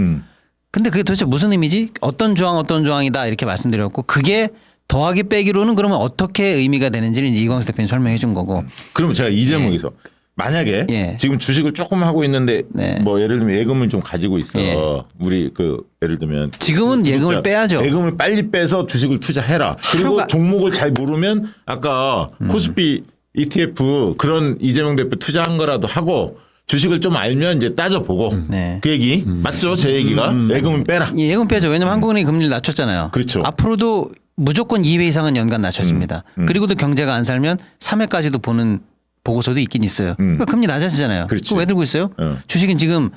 근데 그게 도대체 무슨 의미지? 어떤 조항이다 이렇게 말씀드렸고 그게 더하기 빼기로는 그러면 어떻게 의미가 되는지를 이광수 대표님 설명해 준 거고. 그러면 제가 이 제목에서 만약에 예. 지금 주식을 조금 하고 있는데 네. 뭐 예를 들면 예금을 좀 가지고 있어. 예. 우리 그 예를 들면 지금은 예금을 빼야죠. 예금을 빨리 빼서 주식을 투자해라. 그리고 하루가- 종목을 잘 모르면 아까 코스피 ETF 그런 이재명 대표 투자한 거라도 하고 주식을 좀 알면 이제 따져보고 네. 그 얘기 맞죠? 제 얘기가 예금을 빼라. 예금 빼죠. 왜냐면 한국은행이 금리를 낮췄잖아요. 그렇죠. 앞으로도 무조건 2회 이상은 연간 낮춰줍니다. 그리고도 경제가 안 살면 3회까지도 보는 보고서도 있긴 있어요. 그러니까 금리 낮아지잖아요. 그렇지. 그거 왜 들고 있어요? 응. 주식은 지금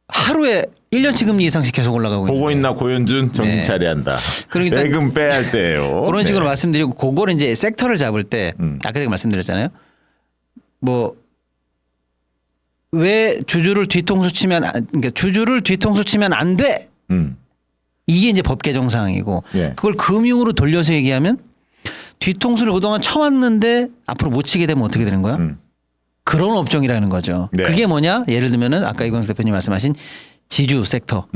하루에 1년치 금리 이상씩 계속 올라가고 보고 있는데. 있나 고현준 정신 네. 차려야 한다. 그리고 일단 예금 빼야 할 때예요. 그런 식으로 네. 말씀드리고 그거를 이제 섹터를 잡을 때 아까 제가 말씀드렸잖아요. 뭐 왜 주주를 뒤통수 치면 그러니까 주주를 뒤통수 치면 안 돼. 음. 이게 이제 법 개정 사항이고 예. 그걸 금융으로 돌려서 얘기하면 뒤통수를 그동안 쳐왔는데 앞으로 못 치게 되면 어떻게 되는 거야? 그런 업종이라는 거죠. 네. 그게 뭐냐? 예를 들면은 아까 이광수 대표님 말씀하신 지주 섹터.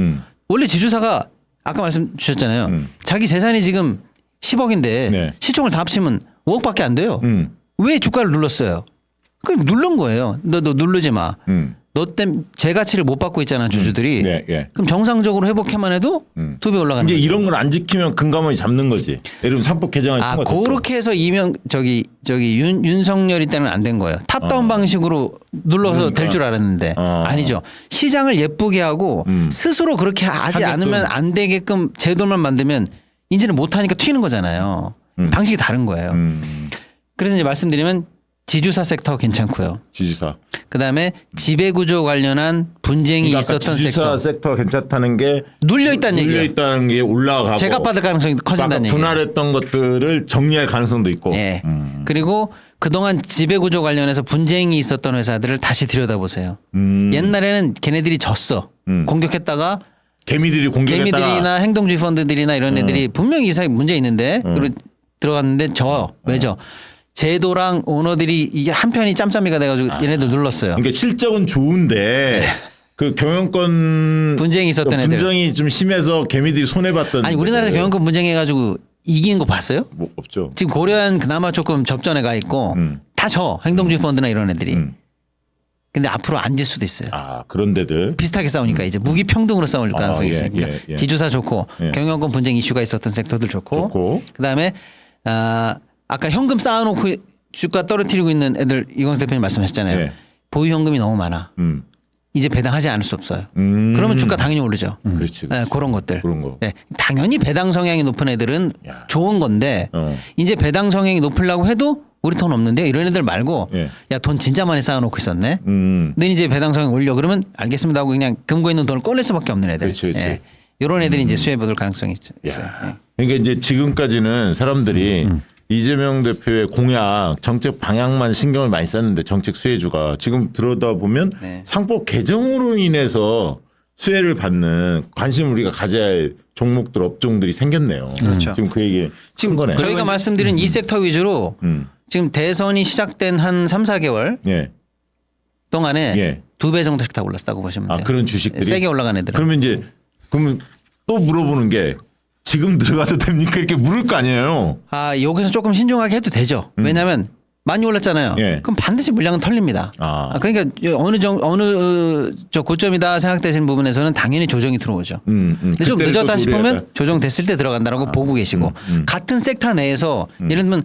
원래 지주사가 아까 말씀 주셨잖아요. 자기 재산이 지금 10억인데 네. 시총을 다 합치면 5억밖에 안 돼요. 왜 주가를 눌렀어요? 그럼 누른 거예요. 너 누르지 마. 너 때문에 제 가치를 못 받고 있잖아 주주들이. 네, 예. 그럼 정상적으로 회복해만 해도 2배 올라가는 이제 거죠. 이런 걸 안 지키면 금감원이 잡는 거지. 예를 들면 상법 개정안이 통과됐어. 그렇게 해서 윤석열이 때는 안 된 거예요. 탑다운 방식으로 눌러서 그러니까. 될 줄 알았는데 아니죠. 시장을 예쁘게 하고 스스로 그렇게 하지 하게끔. 않으면 안 되게끔 제도만 만들면 이제는 못 하니까 튀는 거잖아요. 방식이 다른 거예요. 그래서 이제 말씀드리면 지주사 섹터 괜찮고요. 지주사. 그다음에 지배구조 관련한 분쟁이 그러니까 아까 있었던 지주사 섹터 괜찮다는 게 눌려 있다는 얘기예요. 눌려 있다는 게 올라가고 제값받을 가능성이 커진다는 아까 얘기예요. 분할했던 것들을 정리할 가능성도 있고. 예. 그리고 그동안 지배구조 관련해서 분쟁이 있었던 회사들을 다시 들여다보세요. 옛날에는 걔네들이 졌어. 공격했다가 개미들이 공격했다가 개미들이나 행동주의 펀드들이나 이런 애들이 분명히 이사에 문제 있는데 그리고 들어갔는데 왜죠? 제도랑 오너들이 이게 한 편이 짬짬이가 돼가지고 얘네들 눌렀어요. 그러니까 실적은 좋은데 그 경영권 분쟁이 있었던 애들. 분쟁이 좀 심해서 개미들이 손해 봤던. 아니 우리나라에서 경영권 분쟁해가지고 이긴 거 봤어요? 뭐 없죠. 지금 고려한 그나마 조금 접전에 가 있고 다 져 행동주의 펀드나 이런 애들이. 근데 앞으로 안 질 수도 있어요. 아 그런 데들. 비슷하게 싸우니까 이제 무기 평등으로 싸울 가능성이 예, 있으니까 예. 지주사 좋고 예. 경영권 분쟁 이슈가 있었던 섹터들 좋고. 그다음에 아까 현금 쌓아놓고 주가 떨어뜨리고 있는 애들 이광수 대표님 말씀하셨잖아요. 예. 보유 현금이 너무 많아. 이제 배당하지 않을 수 없어요. 그러면 주가 당연히 오르죠. 그렇지. 네, 그런 것들. 그런 거. 네, 당연히 배당 성향이 높은 애들은 야. 좋은 건데 어. 이제 배당 성향이 높으려고 해도 우리 돈 없는데 이런 애들 말고 예. 야 돈 진짜 많이 쌓아놓고 있었네. 너 이제 배당 성향 올려 그러면 알겠습니다 하고 그냥 금고 있는 돈을 꺼낼 수밖에 없는 애들. 그렇지, 그렇지. 이런 애들이 이제 수혜 받을 가능성이 있어요. 야. 그러니까 이제 지금까지는 사람들이 이재명 대표의 공약 정책 방향만 신경을 많이 썼는데 정책 수혜주가 지금 들여다보면 네. 상법 개정으로 인해서 수혜를 받는 관심 우리가 가져야 할 종목들 업종들이 생겼네요. 그렇죠. 지금 그 얘기 지금 거네. 저희가 말씀드린 이 섹터 위주로 지금 대선이 시작된 한 3, 4개월 예. 동안에 예. 2배 정도씩 다 올랐다고 보시면 돼요. 그런 주식들이 세게 올라간 애들은. 그러면 이제 그러면 또 물어보는 게 지금 들어가도 됩니까? 이렇게 물을 거 아니에요. 여기서 조금 신중하게 해도 되죠. 왜냐하면 많이 올랐잖아요. 예. 그럼 반드시 물량은 털립니다. 그러니까 어느 저 고점이다 생각되시는 부분에서는 당연히 조정이 들어오죠. 근데 좀 그때를 늦었다 또 싶으면 노려야 조정됐을 때 들어간다라고 보고 계시고 같은 섹터 내에서 예를 들면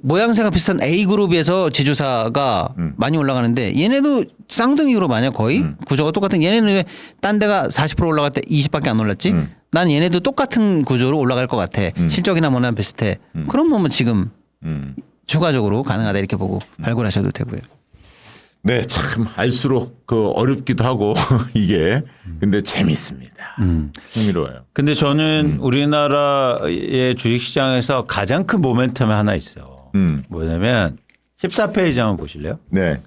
모양새가 비슷한 A그룹에서 지주사가 많이 올라가는데 얘네도 쌍둥이로 만약 거의 구조가 똑같은 얘네는 왜 딴 데가 40% 올라갈 때 20밖에 안 올랐지? 난 얘네도 똑같은 구조로 올라갈 것 같아. 실적이나 뭐나 비슷해. 그럼 뭐 지금 추가적으로 가능하다 이렇게 보고 발굴하셔도 되고요. 네, 참 알수록 그 어렵기도 하고 이게 근데 재밌습니다. 흥미로워요. 근데 저는 우리나라의 주식시장에서 가장 큰 모멘텀이 하나 있어요. 뭐냐면 14페이지 한번 보실래요? 네.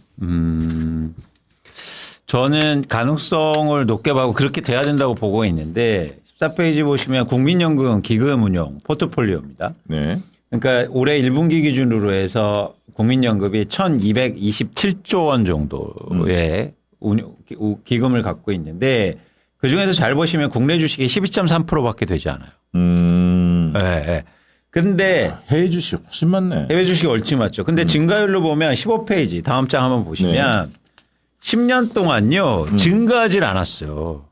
저는 가능성을 높게 보고 그렇게 돼야 된다고 보고 있는데 14페이지 보시면 국민연금 기금운용 포트폴리오입니다. 네. 그러니까 올해 1분기 기준으로 해서 국민연금이 1227조 원 정도의 기금을 갖고 있는데 그중에서 잘 보시면 국내 주식이 12.3%밖에 되지 않아요. 네, 네. 근데 해외 주식 훨씬 많네. 해외 주식이 얼추 맞죠. 근데 증가율로 보면 15페이지 다음 장 한번 보시면 10년 동안요 증가하질 않았어요.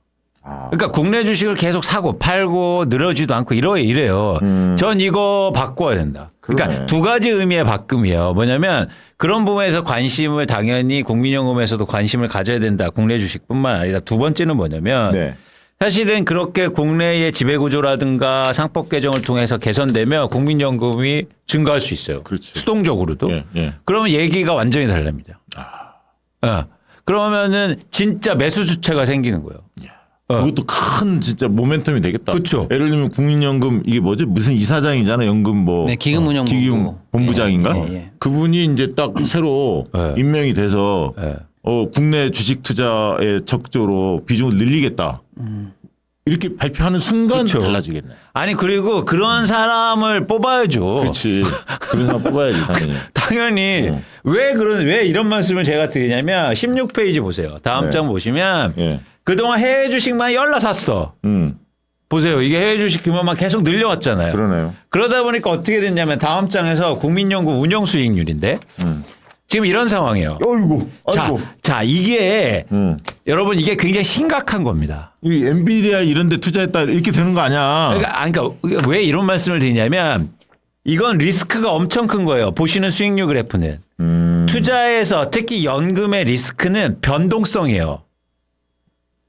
그러니까 국내 주식을 계속 사고 팔고 늘어지도 않고 이래요. 전 이거 바꿔야 된다. 그러니까 그러네. 두 가지 의미의 바꿈이에요. 뭐냐면 그런 부분에서 관심을 당연히 국민연금에서도 관심을 가져야 된다. 국내 주식뿐만 아니라 두 번째는 뭐냐면 네. 사실은 그렇게 국내의 지배구조라든가 상법 개정을 통해서 개선되면 국민연금이 증가할 수 있어요. 그렇죠. 수동적으로도. 예, 예. 그러면 얘기가 완전히 달랍니다. 그러면은 진짜 매수 주체가 생기는 거예요. 그것도 큰 진짜 모멘텀이 되겠다. 그쵸. 예를 들면 국민연금 이게 뭐지 무슨 이사장이잖아 연금 뭐 네, 기금운용본부. 기금 본부장인가 그분이 이제 딱 새로 임명이 돼서 국내 주식 투자에 적극적으로 비중을 늘리겠다. 이렇게 발표하는 순간 그쵸. 달라지겠네. 아니 그리고 그런 사람을 뽑아야죠. 그렇지. 그런 사람 뽑아야지 당연히. 당연히 왜 이런 말씀을 제가 드리냐면 16페이지 보세요. 다음 네. 장 보시면 예. 그동안 해외 주식만 열라 샀어. 보세요. 이게 해외 주식 규모만 계속 늘려왔잖아요. 그러네요. 그러다 보니까 어떻게 됐냐면 다음 장에서 국민연금 운영 수익률인데 지금 이런 상황이에요. 어이구. 아이고. 자 이게 여러분 이게 굉장히 심각한 겁니다. 이 엔비디아 이런 데 투자했다 이렇게 되는 거 아니야. 그러니까 왜 이런 말씀을 드리냐면 이건 리스크가 엄청 큰 거예요. 보시는 수익률 그래프는. 투자에서 특히 연금의 리스크는 변동성이에요.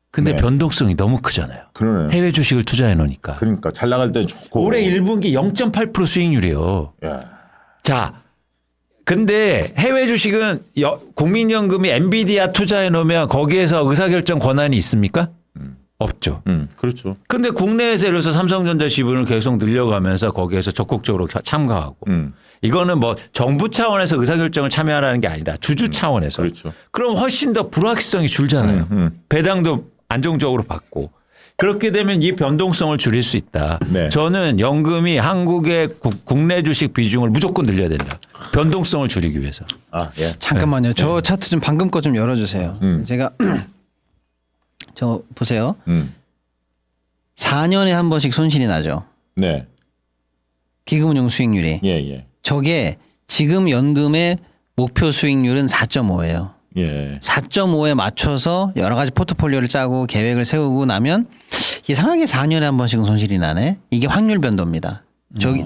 근데 네. 변동성이 너무 크잖아요. 그러네. 해외 주식을 투자해 놓으니까. 그러니까 잘 나갈 땐 좋고. 올해 1분기 0.8% 수익률이에요. 야. 자, 근데 해외 주식은 국민연금이 엔비디아 투자해 놓으면 거기에서 의사결정 권한이 있습니까? 없죠. 그렇죠. 근데 국내에서 예를 들어서 삼성전자 지분을 계속 늘려가면서 거기에서 적극적으로 참가하고 이거는 뭐 정부 차원에서 의사결정을 참여하라는 게 아니라 주주 차원에서. 그렇죠. 그럼 훨씬 더 불확실성이 줄잖아요. 배당도 안정적으로 받고. 그렇게 되면 이 변동성을 줄일 수 있다. 네. 저는 연금이 한국의 국내 주식 비중을 무조건 늘려야 된다. 변동성을 줄이기 위해서. 아, 예. 잠깐만요. 저 차트 좀 방금 거 좀 열어주세요. 제가 저 보세요. 4년에 한 번씩 손실이 나죠. 네. 기금운용 수익률이. 예, 예. 저게 지금 연금의 목표 수익률은 4.5예요. 예. 4.5에 맞춰서 여러 가지 포트폴리오를 짜고 계획을 세우고 나면 이상하게 4년에 한 번씩은 손실이 나네. 이게 확률 변동입니다.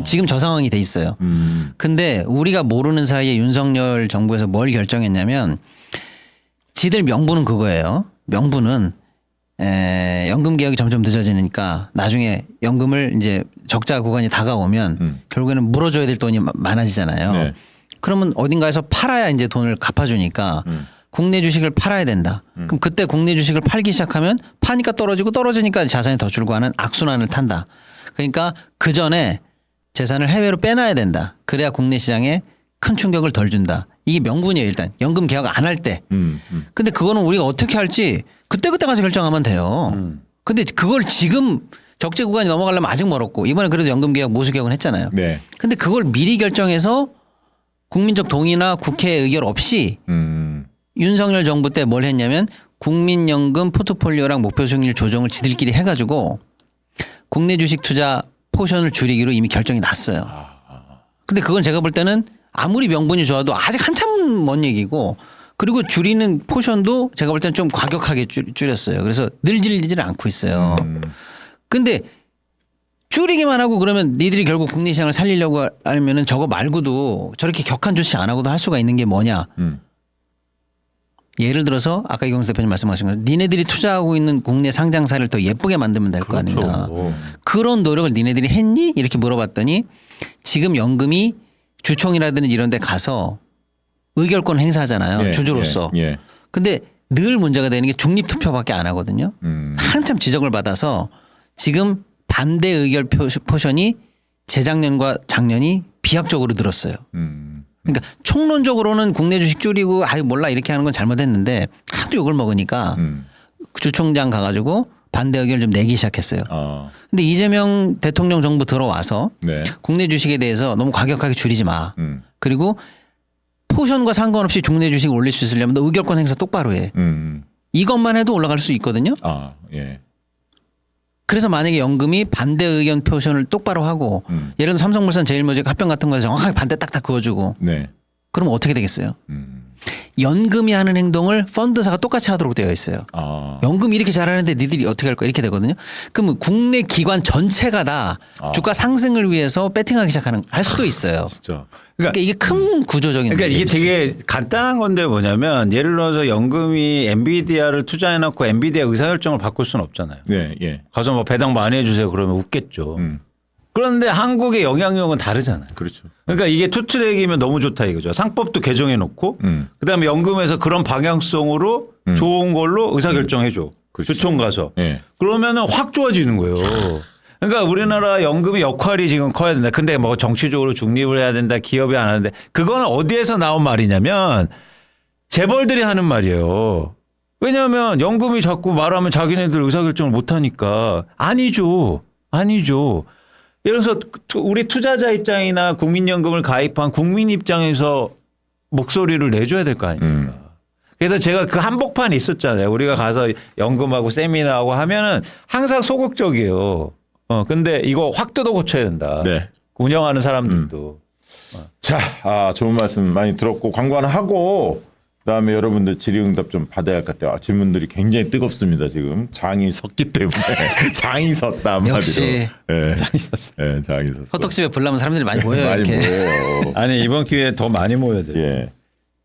지금 저 상황이 돼 있어요. 근데 우리가 모르는 사이에 윤석열 정부에서 뭘 결정했냐면 지들 명분은 그거예요. 명분은 연금 개혁이 점점 늦어지니까 나중에 연금을 이제 적자 구간이 다가오면 결국에는 물어줘야 될 돈이 많아지잖아요. 네. 그러면 어딘가에서 팔아야 이제 돈을 갚아주니까 국내 주식을 팔아야 된다. 그럼 그때 국내 주식을 팔기 시작하면 파니까 떨어지고 떨어지니까 자산이 더 줄고 하는 악순환을 탄다. 그러니까 그 전에 재산을 해외로 빼놔야 된다. 그래야 국내 시장에 큰 충격을 덜 준다. 이게 명분이에요. 일단 연금 개혁 안 할 때. 근데 그거는 우리가 어떻게 할지 그때 가서 결정하면 돼요. 근데 그걸 지금 적재 구간이 넘어가려면 아직 멀었고 이번에 그래도 연금 개혁 모수 개혁은 했잖아요. 네. 근데 그걸 미리 결정해서 국민적 동의나 국회 의결 없이 윤석열 정부 때 뭘 했냐면 국민연금 포트폴리오랑 목표 수익률 조정을 지들끼리 해가지고 국내 주식 투자 포션을 줄이기로 이미 결정이 났어요. 근데 그건 제가 볼 때는 아무리 명분이 좋아도 아직 한참 먼 얘기고 그리고 줄이는 포션도 제가 볼 때는 좀 과격하게 줄였어요. 그래서 늘 질리지는 않고 있어요. 근데 줄이기만 하고 그러면 니들이 결국 국내 시장을 살리려고 하면은 저거 말고도 저렇게 격한 조치 안 하고도 할 수가 있는 게 뭐냐. 예를 들어서 아까 이경수 대표님 말씀하신 거 니네들이 투자하고 있는 국내 상장사를 더 예쁘게 만들면 될 거 그렇죠. 아니냐. 그런 노력을 니네들이 했니? 이렇게 물어봤더니 지금 연금이 주총이라든지 이런 데 가서 의결권 행사하잖아요. 예, 주주로서. 예, 예. 근데 늘 문제가 되는 게 중립투표밖에 안 하거든요. 한참 지적을 받아서 지금 반대 의결 포션이 재작년과 작년이 비약적으로 늘었어요. 그러니까 총론적으로는 국내 주식 줄이고 아유 몰라 이렇게 하는 건 잘못했는데 하도 욕을 먹으니까 주총장 가가지고 반대 의견을 좀 내기 시작했어요. 근데 이재명 대통령 정부 들어와서 네. 국내 주식에 대해서 너무 과격하게 줄이지 마. 그리고 포션과 상관없이 국내 주식 올릴 수 있으려면 너 의결권 행사 똑바로 해. 이것만 해도 올라갈 수 있거든요. 예. 그래서 만약에 연금이 반대 의견 표현을 똑바로 하고 예를 들어 삼성물산 제일모직 합병 같은 거에서 정확하게 반대 딱딱 그어주고 네. 그럼 어떻게 되겠어요? 연금이 하는 행동을 펀드사가 똑같이 하도록 되어 있어요. 연금이 이렇게 잘하는데 니들이 어떻게 할 거야 이렇게 되거든요. 그럼 국내 기관 전체가 다 주가 상승을 위해서 배팅하기 시작하는 할 수도 있어요. 진짜. 그러니까 이게 큰 구조적인 그러니까 이게 문제일 수 있어요. 되게 간단한 건데 뭐냐면 예를 들어서 연금이 엔비디아를 투자해놓고 엔비디아 의사결정을 바꿀 수는 없잖아요. 네, 예. 가서 뭐 배당 많이 해주세요 그러면 웃겠죠. 그런데 한국의 영향력은 다르잖아요. 그렇죠. 그러니까 이게 투트랙이면 너무 좋다 이거죠. 상법도 개정해 놓고 그다음에 연금에서 그런 방향성으로 좋은 걸로 의사결정해 줘. 그렇죠. 주총 가서. 예. 그러면은 확 좋아지는 거예요. 그러니까 우리나라 연금의 역할이 지금 커야 된다. 근데 뭐 정치적으로 중립을 해야 된다. 기업이 안 하는데 그거는 어디에서 나온 말이냐면 재벌들이 하는 말이에요. 왜냐하면 연금이 자꾸 말하면 자기네들 의사결정을 못 하니까 아니죠. 아니죠. 예를 들어서 우리 투자자 입장이나 국민연금을 가입한 국민 입장에서 목소리를 내줘야 될 거 아닙니까. 그래서 제가 그 한복판이 있었잖아요. 우리가 가서 연금하고 세미나하고 하면은 항상 소극적이에요. 근데 이거 확 뜯어 고쳐야 된다. 네. 운영하는 사람들도. 자, 좋은 말씀 많이 들었고 광고 하나 하고 그다음에 여러분들 질의응답 좀 받아야 할 것 같아요. 질문들이 굉장히 뜨겁습니다. 지금 장이 섰기 때문에 장이 섰다 한마디로. 역시 예. 장이 섰어. 예, 장이 섰어. 호떡집에 불나면 사람들이 많이 모여요. 많이 이렇게. 모여요. 아니 이번 기회에 더 많이 모여야 돼요. 예.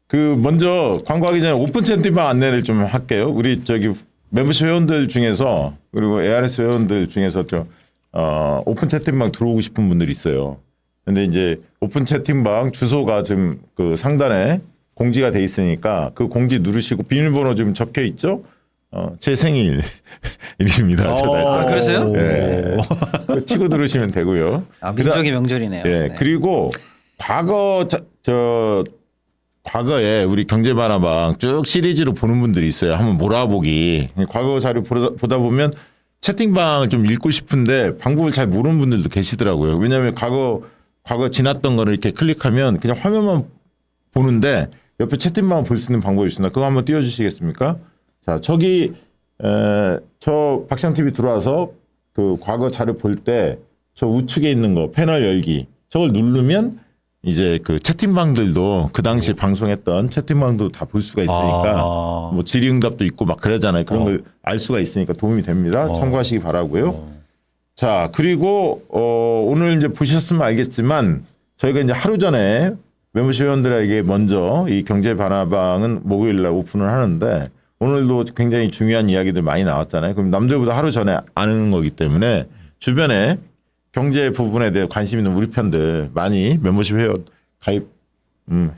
그 먼저 광고하기 전에 오픈 채팅방 안내를 좀 할게요. 우리 저기 멤버십 회원들 중에서 그리고 ARS 회원들 중에서 오픈 채팅방 들어오고 싶은 분들이 있어요. 근데 이제 오픈 채팅방 주소가 지금 그 상단에 공지가 돼 있으니까 그 공지 누르시고 비밀번호 좀 적혀 있죠? 제 생일입니다. 저 날짜. 아, 그러세요? 예. 그거 치고 들으시면 되고요. 민족의 명절이네요. 예. 네. 그리고 과거에 우리 경제바나방 쭉 시리즈로 보는 분들이 있어요. 한번 몰아보기. 과거 자료 보다 보면 채팅방을 좀 읽고 싶은데 방법을 잘 모르는 분들도 계시더라고요. 왜냐하면 과거 지났던 거를 이렇게 클릭하면 그냥 화면만 보는데 옆에 채팅방을 볼 수 있는 방법이 있습니다. 그거 한번 띄워주시겠습니까? 자, 저 박상TV 들어와서 그 과거 자료 볼 때 저 우측에 있는 거 패널 열기 저걸 누르면 이제 그 채팅방들도 그 당시 방송했던 채팅방도 다 볼 수가 있으니까 뭐 질의응답도 있고 막 그러잖아요. 그런 걸 알 수가 있으니까 도움이 됩니다. 참고하시기 바라고요. 자, 그리고 오늘 이제 보셨으면 알겠지만 저희가 이제 하루 전에 멤버십 회원들에게 먼저 이 경제바나방은 목요일 날 오픈을 하는데 오늘도 굉장히 중요한 이야기들 많이 나왔잖아요. 그럼 남들보다 하루 전에 아는 거기 때문에 주변에 경제 부분에 대해 관심 있는 우리 편들 많이 멤버십 회원 가입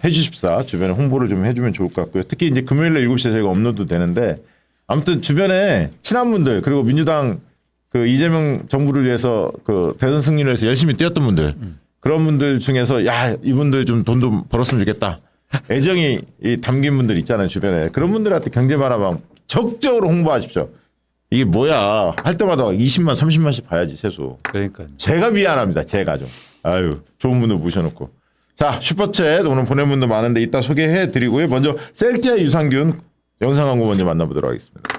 해주십사. 주변에 홍보를 좀 해주면 좋을 것 같고요. 특히 이제 금요일날 7시에 저희가 업로드 되는데 아무튼 주변에 친한 분들 그리고 민주당 그 이재명 정부를 위해서 그 대선 승리를 위해서 열심히 뛰었던 분들 그런 분들 중에서 야 이분들 좀 돈 좀 벌었으면 좋겠다. 애정이 담긴 분들 있잖아요. 주변에. 그런 분들한테 경제바나방 적극적으로 홍보하십시오. 이게 뭐야 할 때마다 20만 30만씩 봐야지 최소. 그러니까요. 제가 미안합니다. 제가 좀. 아유 좋은 분들 모셔놓고. 자 슈퍼챗 오늘 보낸 분도 많은데 이따 소개해드리고요. 먼저 셀티아 유산균 영상 광고 먼저 만나보도록 하겠습니다.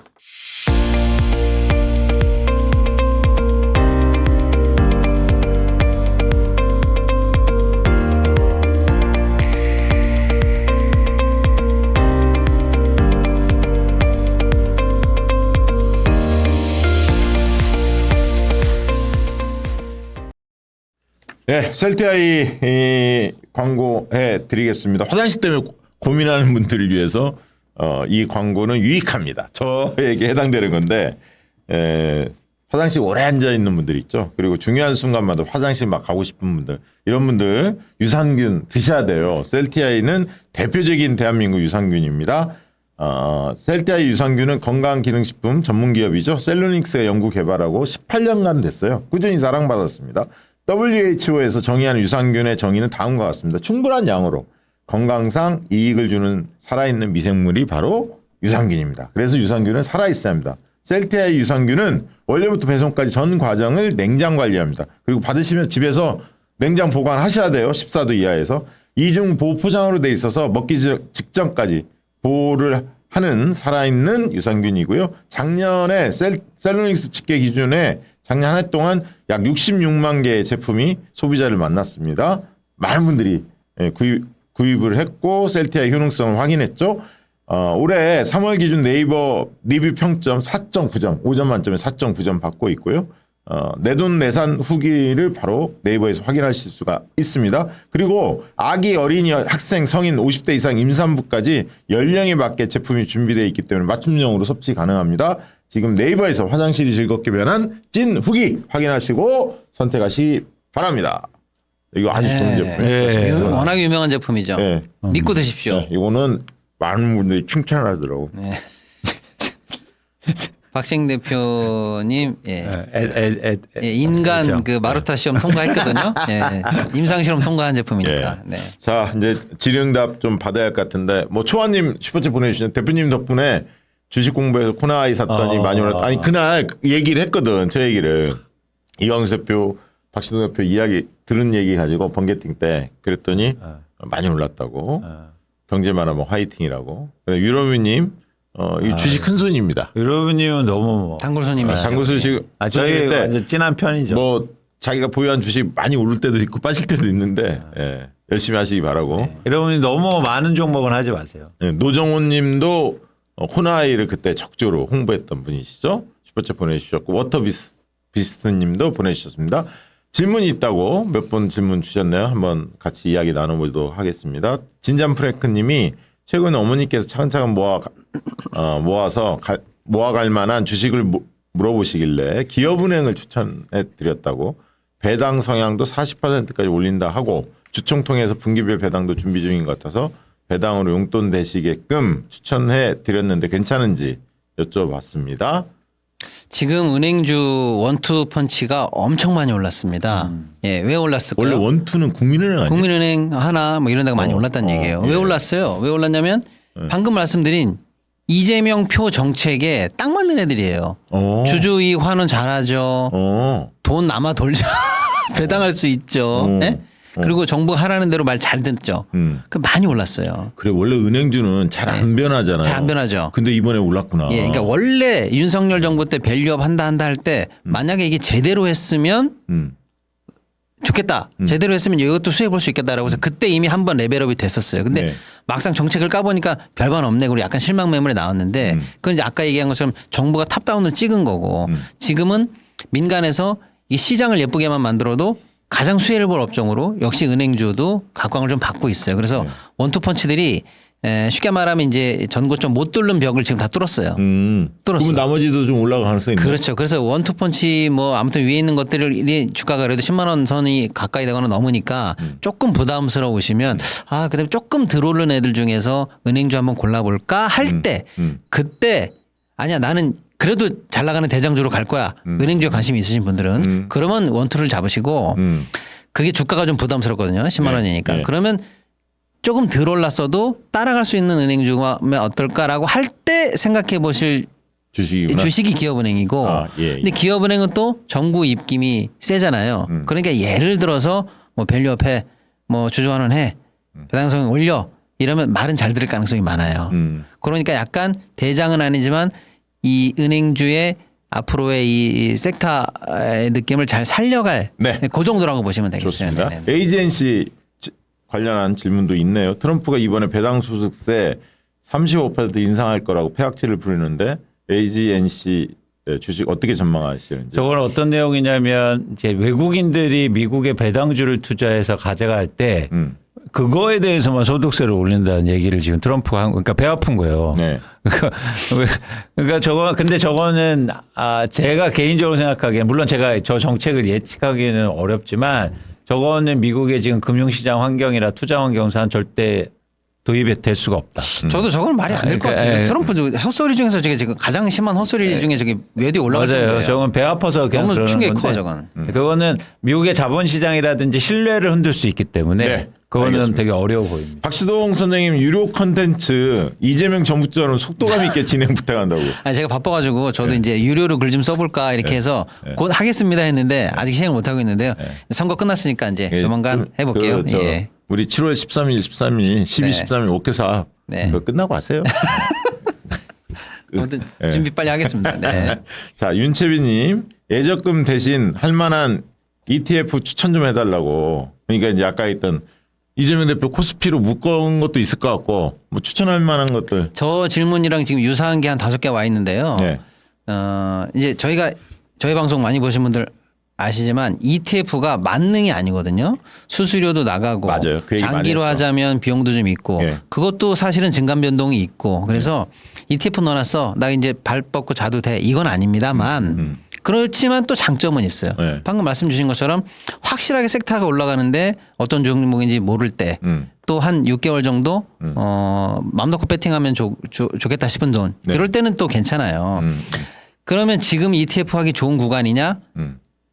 네, 셀티아이 광고해 드리겠습니다. 화장실 때문에 고민하는 분들을 위해서 이 광고는 유익합니다. 저에게 해당되는 건데 화장실 오래 앉아 있는 분들 있죠. 그리고 중요한 순간마다 화장실 막 가고 싶은 분들 이런 분들 유산균 드셔야 돼요. 셀티아이는 대표적인 대한민국 유산균입니다. 셀티아이 유산균은 건강기능식품 전문기업이죠. 셀루닉스가 연구 개발하고 18년간 됐어요. 꾸준히 사랑받았습니다. WHO에서 정의하는 유산균의 정의는 다음과 같습니다. 충분한 양으로 건강상 이익을 주는 살아있는 미생물이 바로 유산균입니다. 그래서 유산균은 살아있어야 합니다. 셀티아의 유산균은 원료부터 배송까지 전 과정을 냉장 관리합니다. 그리고 받으시면 집에서 냉장 보관하셔야 돼요. 14도 이하에서. 이중 보호 포장으로 돼 있어서 먹기 직전까지 보호를 하는 살아있는 유산균이고요. 작년에 셀러닉스 집계 기준에 작년 한 해 동안 약 66만 개의 제품이 소비자를 만났습니다. 많은 분들이 구입을 했고 셀티아의 효능성을 확인했죠. 올해 3월 기준 네이버 리뷰 평점 4.9점, 5점 만점에 4.9점 받고 있고요. 내돈내산 후기를 바로 네이버에서 확인하실 수가 있습니다. 그리고 아기, 어린이, 학생, 성인 50대 이상 임산부까지 연령에 맞게 제품이 준비되어 있기 때문에 맞춤형으로 섭취 가능합니다. 지금 네이버에서 화장실이 즐겁게 변한 찐 후기 확인하시고 선택하시기 바랍니다. 이거 아주 좋은 제품이에요. 이거 워낙 유명한 제품이죠. 네. 믿고 드십시오. 네, 이거는 많은 분들이 칭찬하더라고. 네. 박생 대표님, 인간 그렇죠. 그 마루타 시험 통과했거든요. 임상 실험 통과한 제품이니까. 네. 자, 이제 질의응답 좀 받아야 할 것 같은데, 뭐 초아님 슈퍼챗 보내주신 대표님 덕분에 주식 공부해서 코나이 샀더니 많이 올랐다. 아니 그날 얘기를 했거든. 저 얘기를 이광수 대표, 박신동 대표 이야기 들은 얘기 가지고 번개팅 때 그랬더니 많이 올랐다고. 경제만 하면 화이팅이라고. 유로미님, 이 주식 큰 손입니다. 유로브님은 너무 뭐. 단골 손님이시죠. 장구 주식 저희 완전 찐한 편이죠. 뭐 자기가 보유한 주식 많이 오를 때도 있고 빠질 때도 있는데 열심히 하시기 바라고. 여러분이 너무 많은 종목은 하지 마세요. 노정훈님도 호나이를 그때 적극적으로 홍보했던 분이시죠. 슈퍼챗 보내주셨고 워터비스트님도 보내주셨습니다. 질문이 있다고 몇 번 질문 주셨네요. 한번 같이 이야기 나눠보도록 하겠습니다. 진잔 프랭크님이 최근에 어머니께서 차근차근 모아서 모아갈 만한 주식을 물어보시길래 기업은행을 추천해 드렸다고. 배당 성향도 40%까지 올린다 하고 주총 통해서 분기별 배당도 준비 중인 것 같아서 배당으로 용돈 되시게끔 추천해 드렸는데 괜찮은지 여쭤봤습니다. 지금 은행주 원투펀치가 엄청 많이 올랐습니다. 왜 올랐을까요? 원래 원투는 국민은행 아니에요? 국민은행 하나 뭐 이런 데가 많이 올랐다는 얘기예요. 왜 올랐어요? 왜 올랐냐면 방금 말씀드린 이재명 표 정책에 딱 맞는 애들이에요. 주주이익 환원 잘하죠. 돈 남아 돌자 배당할 수 있죠. 네? 그리고 정부가 하라는 대로 말 잘 듣죠. 그 많이 올랐어요. 그래 원래 은행주는 잘 안 변하잖아요. 잘 안 변하죠. 근데 이번에 올랐구나. 그러니까 원래 윤석열 정부 때 밸류업 한다 할 때 만약에 이게 제대로 했으면 좋겠다. 제대로 했으면 이것도 수혜 볼 수 있겠다라고 해서 그때 이미 한번 레벨업이 됐었어요. 근데 막상 정책을 까보니까 별반 없네. 그리고 약간 실망 매물에 나왔는데 그건 이제 아까 얘기한 것처럼 정부가 탑다운을 찍은 거고 지금은 민간에서 이 시장을 예쁘게만 만들어도 가장 수혜를 볼 업종으로 역시 은행주도 각광을 좀 받고 있어요. 그래서 원투펀치들이 쉽게 말하면 이제 전고점 못 뚫는 벽을 지금 다 뚫었어요. 뚫었어. 그럼 나머지도 좀 올라갈 가능성이 있나요? 그렇죠. 그래서 원투펀치 뭐 아무튼 위에 있는 것들이 주가가 그래도 10만 원 선이 가까이 되거나 넘으니까 조금 부담스러우시면 그다음에 조금 들어오른 애들 중에서 은행주 한번 골라볼까 할 때 그때 아니야 나는 그래도 잘 나가는 대장주로 갈 거야. 은행주에 관심이 있으신 분들은 그러면 원투를 잡으시고 그게 주가가 좀 부담스럽거든요. 10만 원이니까. 그러면 조금 덜 올랐어도 따라갈 수 있는 은행주가 어떨까라고 할 때 생각해 보실 주식이구나. 주식이 기업은행이고 근데 기업은행은 또 정부 입김이 세잖아요. 그러니까 예를 들어서 뭐 밸류업해 뭐 주주환원해 배당성이 올려 이러면 말은 잘 들을 가능성이 많아요. 그러니까 약간 대장은 아니지만 이 은행주의 앞으로의 이 섹터의 느낌을 잘 살려갈 그 정도라고 보시면 되겠어요. 좋습니다. AGNC 관련한 질문도 있네요. 트럼프가 이번에 배당 소득세 35% 인상할 거라고 폐악질을 부리는데 AGNC 주식 어떻게 전망하시는지. 저건 어떤 내용이냐면 이제 외국인들이 미국의 배당주를 투자해서 가져갈 때 그거에 대해서만 소득세를 올린다는 얘기를 지금 트럼프가 한 그러니까 배 아픈 거예요. 그러니까 근데 저거는 제가 개인적으로 생각하기에는 물론 제가 저 정책을 예측하기는 어렵지만 저거는 미국의 지금 금융시장 환경이라 투자 환경상 절대 도입이 될 수가 없다. 저도 저건 말이 안 될 것 같아요. 트럼프 헛소리 중에서 저게 지금 가장 심한 헛소리 중에 저게 왜 올라갈 맞아요. 정도예요. 저건 배 아파서 그냥 너무 그러는 충격이 건데 커 저건. 그거는 미국의 자본시장이라든지 신뢰를 흔들 수 있기 때문에 네, 그거는 알겠습니다. 되게 어려워 보입니다. 박시동 선생님 유료 컨텐츠 이재명 정부처럼 속도감 있게 진행 부탁한다고. 아니 제가 바빠가지고 저도 이제 유료로 글 좀 써볼까 이렇게 해서 곧 하겠습니다 했는데 아직 시행을 못 하고 있는데요. 선거 끝났으니까 이제 조만간 해볼게요. 예. 우리 7월 13일, 12, 13일 5개 사업 네. 그거 끝나고 하세요. 아무튼 준비 빨리 하겠습니다. 네. 자, 윤채비님 예적금 대신 할 만한 ETF 추천 좀 해달라고. 그러니까 이제 아까 했던 이재명 대표 코스피로 묶은 것도 있을 것 같고 뭐 추천할 만한 것들. 저 질문이랑 지금 유사한 게 한 5개 와 있는데요. 네. 이제 저희 방송 많이 보신 분들 아시지만 ETF가 만능이 아니거든요. 수수료도 나가고 맞아요. 그 얘기 많이 장기로 했어. 하자면 비용도 좀 있고 예. 그것도 사실은 증감 변동이 있고 그래서 ETF 넣어놨어. 나 이제 발 뻗고 자도 돼. 이건 아닙니다만 그렇지만 또 장점은 있어요. 네. 방금 말씀 주신 것처럼 확실하게 섹터가 올라가는데 어떤 종목인지 모를 때 또 한 6개월 정도 맘 놓고 배팅하면 좋겠다 싶은 돈 네. 이럴 때는 또 괜찮아요. 그러면 지금 ETF 하기 좋은 구간이냐?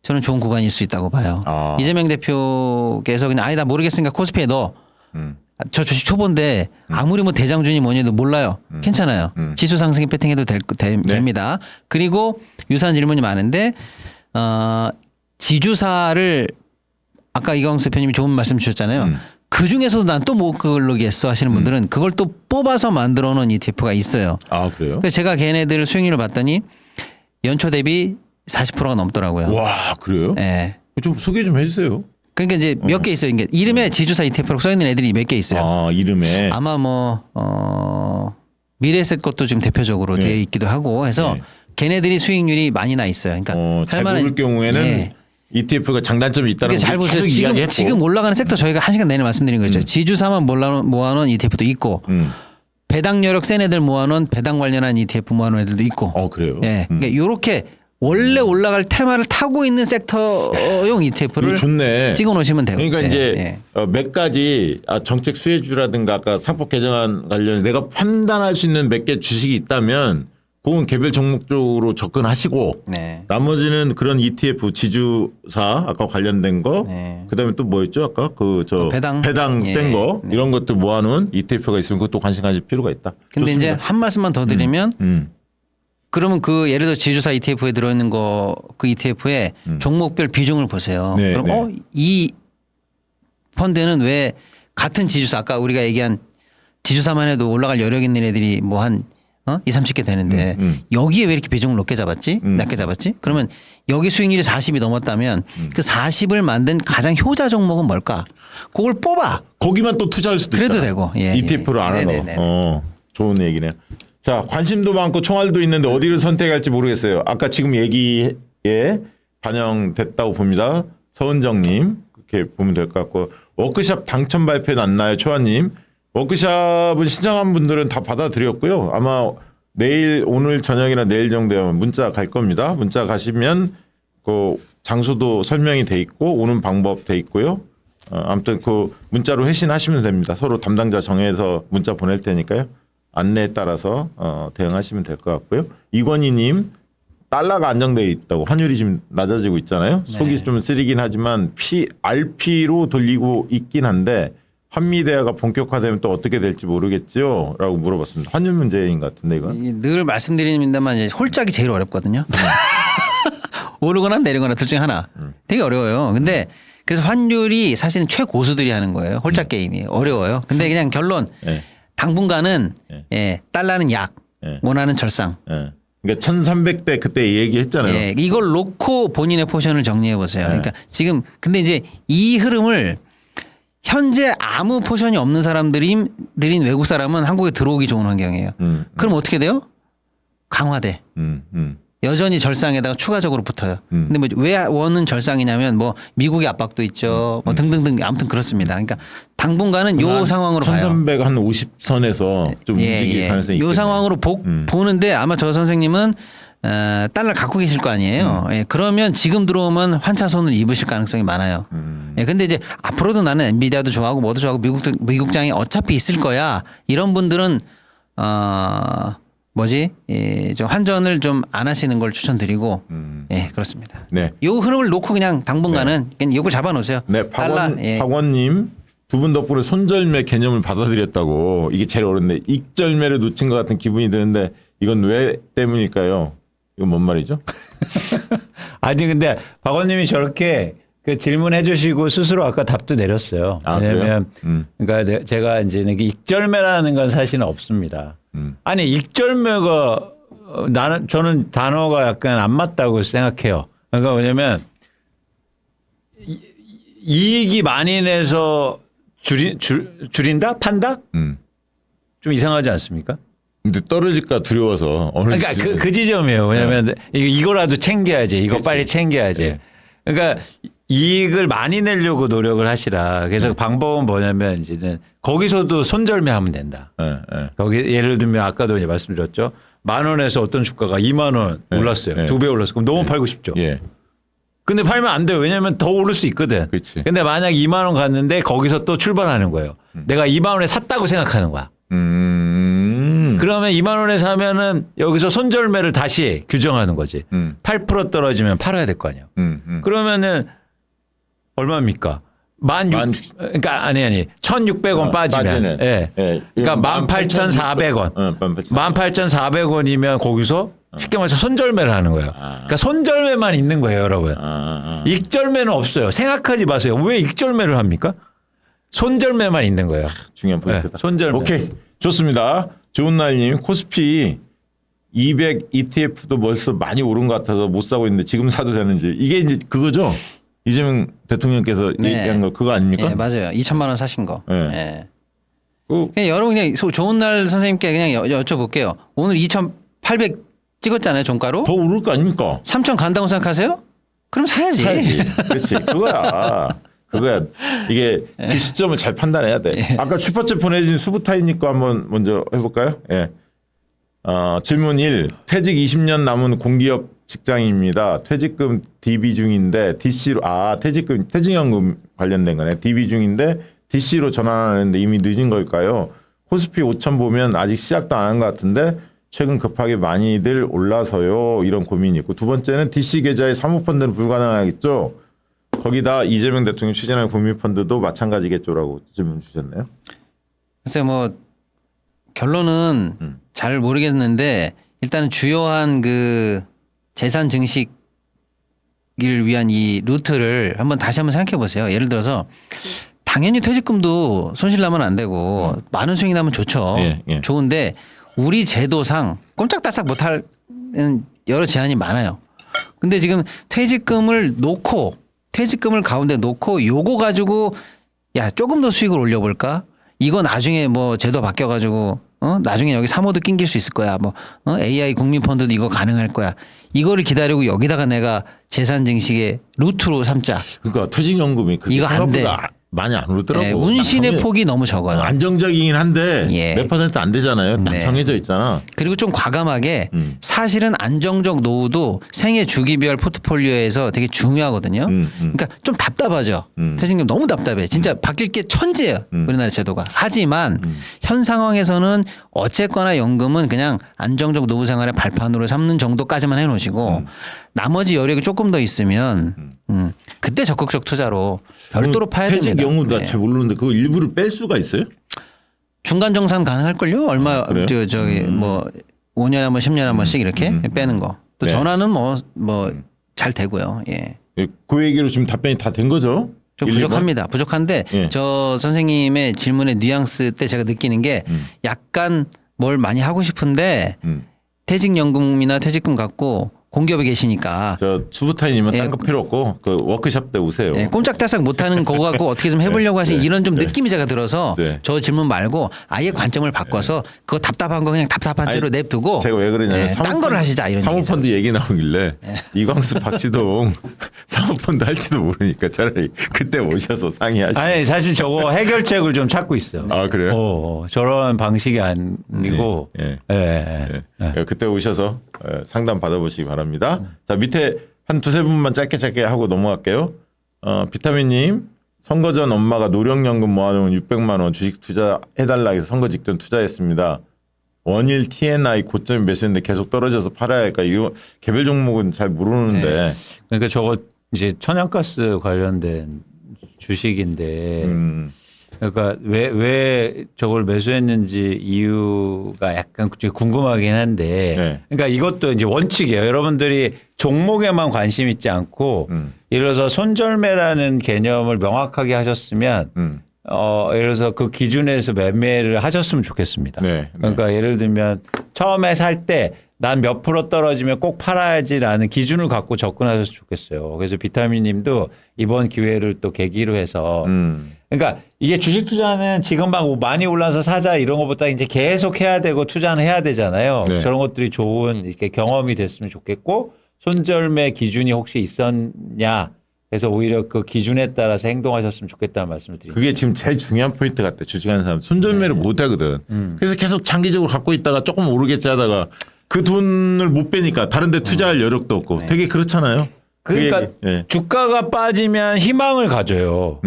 저는 좋은 구간일 수 있다고 봐요. 아. 이재명 대표께서 그냥 아니다 모르겠으니까 코스피에 넣어. 저 주식 초보인데 아무리 뭐 대장준이 뭐니 해도 몰라요. 괜찮아요. 지수 상승에 배팅해도 됩니다. 그리고 유사한 질문이 많은데 지주사를 아까 이광수 대표님이 좋은 말씀 주셨잖아요. 그 중에서도 난 또 뭐 그걸로겠어 하시는 분들은 그걸 또 뽑아서 만들어 놓은 ETF가 있어요. 아 그래요? 그래서 제가 걔네들 수익률을 봤더니 연초 대비 40%가 넘더라고요. 와 그래요? 예. 좀 소개 좀 해주세요. 그러니까 이제 몇 개 있어요. 이게 이름에 지주사 ETF라고 써 있는 애들이 몇 개 있어요. 아 이름에. 아마 뭐 미래에셋 것도 지금 대표적으로 네. 되어 있기도 하고 해서 네. 걔네들이 수익률이 많이 나 있어요. 그러니까 잘 모를 경우에는 예. ETF가 장단점이 있다는 그러니까 잘 걸 보세요. 계속 이야기했고. 지금 올라가는 섹터 저희가 1시간 내내 말씀드린 거죠. 지주사만 모아놓은 ETF도 있고 배당 여력 센 애들 모아놓은 배당 관련한 ETF 모아놓은 애들도 있고. 그래요? 예. 그러니까 이렇게 원래 올라갈 테마를 타고 있는 섹터용 ETF를 이거 좋네. 찍어 놓으시면 되고. 그러니까 이제 몇 가지 정책 수혜주라든가 아까 상법 개정안 관련해서 내가 판단할 수 있는 몇 개 주식이 있다면 그건 개별 종목 쪽으로 접근하시고 네. 나머지는 그런 ETF 지주사 아까 관련된 거 네. 그다음에 또 뭐였죠 아까 배당. 예. 센 거 네. 이런 것들 모아놓은 ETF가 있으면 그것도 관심 가질 필요가 있다. 근데 좋습니다. 이제 한 말씀만 더 드리면 그러면 그 예를 들어 지주사 ETF에 들어있는 거 그 ETF에 종목별 비중을 보세요. 네, 그럼 네. 이 펀드는 왜 같은 지주사 아까 우리가 얘기한 지주사만 해도 올라갈 여력 있는 애들이 뭐 한 2, 30개 되는데 여기에 왜 이렇게 비중을 높게 잡았지? 낮게 잡았지? 그러면 여기 수익률이 40이 넘었다면 그 40을 만든 가장 효자 종목은 뭘까? 그걸 뽑아. 거기만 또 투자할 수도 그래도 있잖아. 되고. 예, ETF로 예. 안 하고. 네네네. 좋은 얘기네요. 자, 관심도 많고 총알도 있는데 어디를 선택할지 모르겠어요. 아까 지금 얘기에 반영됐다고 봅니다. 서은정님 그렇게 보면 될 것 같고 워크샵 당첨 발표 났나요, 초아님? 워크샵은 신청한 분들은 다 받아들였고요. 아마 내일 오늘 저녁이나 내일 정도에 문자 갈 겁니다. 문자 가시면 그 장소도 설명이 돼 있고 오는 방법 돼 있고요. 아무튼 그 문자로 회신하시면 됩니다. 서로 담당자 정해서 문자 보낼 테니까요. 안내에 따라서 대응하시면 될 것 같고요. 이권희님 달러가 안정돼 있다고 환율이 지금 낮아지고 있잖아요. 속이 좀 쓰리긴 하지만 RP로 돌리고 있긴 한데 한미 대화가 본격화되면 또 어떻게 될지 모르겠죠? 라고 물어봤습니다. 환율 문제인 것 같은데 이건. 늘 말씀드립니다만 이제 홀짝이 제일 어렵거든요. 오르거나 내리거나 둘 중에 하나. 되게 어려워요. 근데 그래서 환율이 사실은 최고수들이 하는 거예요. 홀짝 게임이 어려워요. 근데 그냥 결론 당분간은 달러는 약, 원화는 절상. 그러니까 1,300대 그때 얘기했잖아요. 예, 이걸 놓고 본인의 포션을 정리해 보세요. 그러니까 지금 근데 이제 이 흐름을 현재 아무 포션이 없는 사람들인 외국 사람은 한국에 들어오기 좋은 환경이에요. 그럼 어떻게 돼요? 강화돼. 여전히 절상에다가 추가적으로 붙어요. 근데 뭐 왜 원은 절상이냐면 뭐 미국의 압박도 있죠. 뭐 등등등 아무튼 그렇습니다. 그러니까 당분간은 요 상황으로 봐요. 1,300 한 50선에서 좀 움직일 가능성이 있겠네요. 요 상황으로 보는데 아마 저 선생님은 달러 갖고 계실 거 아니에요. 예, 그러면 지금 들어오면 환차손을 입으실 가능성이 많아요. 예, 근데 이제 앞으로도 나는 엔비디아도 좋아하고 뭐도 좋아하고 미국장이 어차피 있을 거야. 이런 분들은 좀 환전을 좀 안 하시는 걸 추천드리고 예, 그렇습니다. 네. 요 흐름을 놓고 그냥 당분간은 그냥 요걸 잡아 놓으세요. 네, 예. 박원님 두 분 덕분에 손절매 개념을 받아들였다고. 이게 제일 어렵네. 익절매를 놓친 것 같은 기분이 드는데 이건 왜 때문일까요? 이건 뭔 말이죠? 아니 근데 박원님이 저렇게 그 질문해 주시고 스스로 아까 답도 내렸어요. 아, 왜냐면 그러니까 제가 이제 이게 익절매라는 건 사실은 없습니다. 아니 익절매가 저는 단어가 약간 안 맞다고 생각해요. 그러니까 왜냐면 이익이 많이 내서 줄인다? 판다? 좀 이상하지 않습니까? 근데 떨어질까 두려워서 어느 그러니까 그 지점이에요. 왜냐하면 이거라도 챙겨야지. 이거 그치. 빨리 챙겨야지. 네. 그러니까 이익을 많이 내려고 노력을 하시라. 그래서 방법은 뭐냐면 이제는 거기서도 손절매하면 된다. 거기 예를 들면 아까도 이제 말씀드렸죠. 10,000원에서 어떤 주가가 20,000원 올랐어요. 네. 2배 올랐어. 그럼 너무 팔고 싶죠. 예. 근데 팔면 안 돼요. 왜냐하면 더 오를 수 있거든. 그치. 근데 만약 20,000원 갔는데 거기서 또 출발하는 거예요. 내가 20,000원에 샀다고 생각하는 거야. 그러면 20,000원에 사면은 여기서 손절매를 다시 규정하는 거지. 8% 떨어지면 팔아야 될 거 아니에요. 그러면은 얼마입니까? 그러니까 아니 1,600원 빠지면 빠지네. 예. 예. 그러니까 18,400원. 18,400원이면 거기서 쉽게 말해서 손절매를 하는 거예요. 그러니까 손절매만 있는 거예요, 여러분. 익절매는 없어요. 생각하지 마세요. 왜 익절매를 합니까? 손절매만 있는 거예요. 중요한 포인트다. 네, 손절매. 오케이. 좋습니다. 좋은 날님 코스피 200 ETF도 벌써 많이 오른 것 같아서 못 사고 있는데 지금 사도 되는지. 이게 이제 그거죠. 이재명 대통령께서 네. 얘기한 거 그거 아닙니까? 예, 맞아요. 2천만 원 사신 거. 네. 예. 그 그냥 여러분 그냥 좋은 날 선생님께 그냥 여쭤볼게요. 오늘 2,800 찍었잖아요, 종가로. 더 오를 거 아닙니까? 3,000 간다고 생각하세요? 그럼 사야지. 그렇지. 그거야. 그거야. 이게 그 시점을 잘 판단해야 돼. 아까 슈퍼챗 보내준 수부타이님 거 한번 먼저 해볼까요? 예. 질문 1. 퇴직 20년 남은 공기업 직장인입니다. 퇴직금 DB 중인데 DC로 퇴직연금 관련된 거네. DB 중인데 DC로 전환하는데 이미 늦은 걸까요? 코스피 5천 보면 아직 시작도 안 한 것 같은데 최근 급하게 많이들 올라서요. 이런 고민이 있고 두 번째는 DC 계좌의 사모펀드는 불가능하겠죠. 거기다 이재명 대통령 추진하는 국민펀드도 마찬가지겠죠라고 질문 주셨네요. 글쎄 뭐 결론은 잘 모르겠는데 일단은 주요한 그 재산 증식을 위한 이 루트를 다시 한번 생각해 보세요. 예를 들어서 당연히 퇴직금도 손실 나면 안 되고 많은 수익이 나면 좋죠. 예. 좋은데 우리 제도상 꼼짝달싹 못할 여러 제한이 많아요. 근데 지금 퇴직금을 가운데 놓고 요거 가지고 야 조금 더 수익을 올려볼까? 이거 나중에 뭐 제도 바뀌어가지고 나중에 여기 사모도 낑길 수 있을 거야. AI 국민펀드도 이거 가능할 거야. 이거를 기다리고 여기다가 내가 재산 증식의 루트로 삼자. 그러니까 퇴직연금이 그게 이거 안 돼. 생각보다 많이 안 오르더라고. 네, 운신의 폭이 너무 적어요. 안정적이긴 한데 예. 몇 퍼센트 안 되잖아요. 딱 네. 정해져 있잖아. 그리고 좀 과감하게 사실은 안정적 노후도 생애 주기별 포트폴리오에서 되게 중요하거든요. 그러니까 좀 답답하죠. 퇴직금 너무 답답해. 진짜 바뀔 게 천지예요. 우리나라 제도가. 하지만 현 상황에서는 어쨌거나 연금은 그냥 안정적 노후 생활의 발판으로 삼는 정도까지만 해놓으시고 나머지 여력이 조금 더 있으면 그때 적극적 투자로 별도로 파야 됩니다. 퇴직연금 네. 잘 모르는데 그거 일부를 뺄 수가 있어요? 중간 정산 가능할걸요? 얼마 그래요? 저기 뭐 5년에 한 번 10년에 한 번씩 이렇게 빼는 거. 또 네. 전화는 뭐 잘 되고요. 예. 그 얘기로 지금 답변이 다 된 거죠? 좀 1, 2번? 부족합니다. 부족한데 예. 저 선생님의 질문의 뉘앙스 때 제가 느끼는 게 약간 뭘 많이 하고 싶은데 퇴직연금이나 퇴직금 갖고 공기업에 계시니까 저 수부타이님은 예. 딴 거 필요 없고 그 워크숍 때 오세요. 예, 꼼짝달싹 못하는 거 갖고 어떻게 좀 해보려고 하신 네. 이런 좀 느낌이 제가 들어서 네. 저 질문 말고 아예 관점을 바꿔서 그거 답답한 거 그냥 답답한 채로 아니, 냅두고 제가 왜 그러냐면 예, 딴 거를 하시자 이런 얘기죠. 사모펀드 얘기 나오길래 이광수 박시동 사모펀드 할지도 모르니까 차라리 그때 오셔서 상의하시고. 아니 사실 저거 해결책을 좀 찾고 있어요. 아, 그래요? 저런 방식이 아니고 예. 예. 그때 오셔서 상담 받아보시기 바랍니다. 자 밑에 한 두세 분만 짧게 하고 넘어갈게요. 비타민님 선거 전 엄마가 노령연금 모아놓은 600만 원 주식 투자해달라 해서 선거 직전 투자했습니다. 원일 TNI 고점이 몇이었는데 계속 떨어져서 팔아야 할까? 이거 개별 종목은 잘 모르는데. 그러니까 저거 이제 천연가스 관련된 주식인데 그러니까 왜 저걸 매수했는지 이유가 약간 궁금하긴 한데 네. 그러니까 이것도 이제 원칙이에요. 여러분들이 종목에만 관심 있지 않고 예를 들어서 손절매라는 개념을 명확하게 하셨으면 예를 들어서 그 기준에서 매매를 하셨으면 좋겠습니다. 네, 네. 그러니까 예를 들면 처음에 살 때 난 몇 프로 떨어지면 꼭 팔아야지라는 기준을 갖고 접근하셨으면 좋겠어요. 그래서 비타민 님도 이번 기회를 또 계기로 해서 그러니까 이게 주식 투자는 지금 막 많이 올라서 사자 이런 것보다 이제 계속 해야 되고 투자는 해야 되잖아요. 네. 저런 것들이 좋은 이렇게 경험이 됐으면 좋겠고 손절매 기준이 혹시 있었냐 그래서 오히려 그 기준에 따라서 행동하셨으면 좋겠다는 말씀을 드립니다. 그게 지금 제일 중요한 포인트 같아. 주식하는 사람 손절매를 못 하거든. 그래서 계속 장기적으로 갖고 있다가 조금 오르겠지 하다가 그 돈을 못 빼니까 다른 데 투자할 여력도 없고 되게 그렇잖아요. 그러니까 예. 주가가 빠지면 희망을 가져요.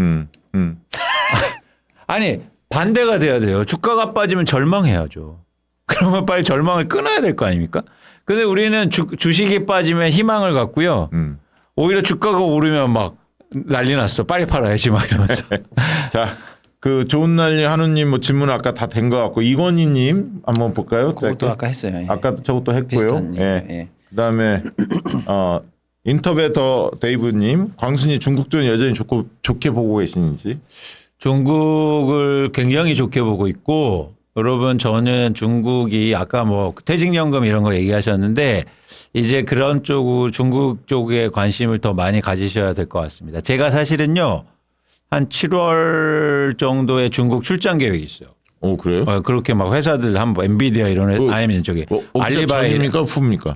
아니 반대가 돼야 돼요. 주가가 빠지면 절망해야죠. 그러면 빨리 절망을 끊어야 될 거 아닙니까? 근데 우리는 주식이 빠지면 희망을 갖고요. 오히려 주가가 오르면 막 난리 났어. 빨리 팔아야지 막 이러면서. 자, 그 좋은 날 한우님 뭐 질문 아까 다 된 것 같고 이건희님 한번 볼까요? 그것도 짧게. 아까 했어요. 예. 아까 저것도 했고요. 비슷한 예. 얘기, 예. 그다음에 인터베터 데이브님 광순이 중국전 여전히 좋게 보고 계시는지. 중국을 굉장히 좋게 보고 있고 여러분 저는 중국이 아까 뭐 퇴직연금 이런 거 얘기하셨는데 이제 그런 중국 쪽에 관심을 더 많이 가지셔야 될 것 같습니다. 제가 사실은요 한 7월 정도에 중국 출장 계획이 있어요. 오 그래요? 그렇게 막 회사들 한번 엔비디아 이런 아니면 저기 알리바이 전입니까 후입니까?